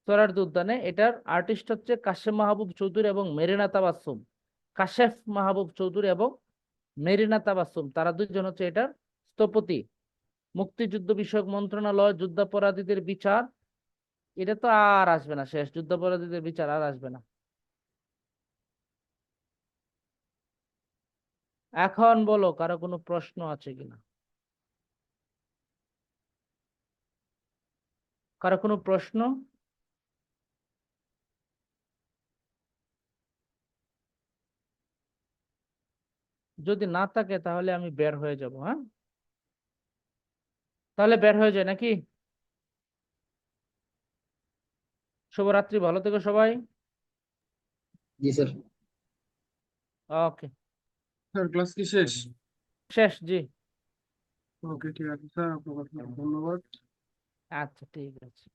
সোহরাওয়ার্দী উদ্যানে, এটার আর্টিস্ট হচ্ছে কাশেম মাহবুব চৌধুরী এবং মেরিনা তাবাসসুম। কাশেফ মাহবুব চৌধুরী এবং মেরিনা তাবাসসুম, তারা দুইজন হচ্ছে এটার স্থপতি। মুক্তিযুদ্ধ বিষয়ক মন্ত্রণালয়, যুদ্ধাপরাধীদের বিচার, এটা তো আর আসবে না, শেষ, যুদ্ধাপরাধীদের বিচার আর আসবে না। এখন বলো কারো কোনো প্রশ্ন আছে কিনা, কারো কোনো প্রশ্ন? যদি না থাকে তাহলে আমি বের হয়ে যাব, হ্যাঁ? তাহলে বের হয়ে যায় নাকি? শুভরাত্রি, ভালো থেকো সবাই। জি স্যার। ওকে, স্যার ক্লাস কি শেষ? শেষ, জি। ওকে ঠিক আছে স্যার, আপনাকে ধন্যবাদ। আচ্ছা, ঠিক আছে।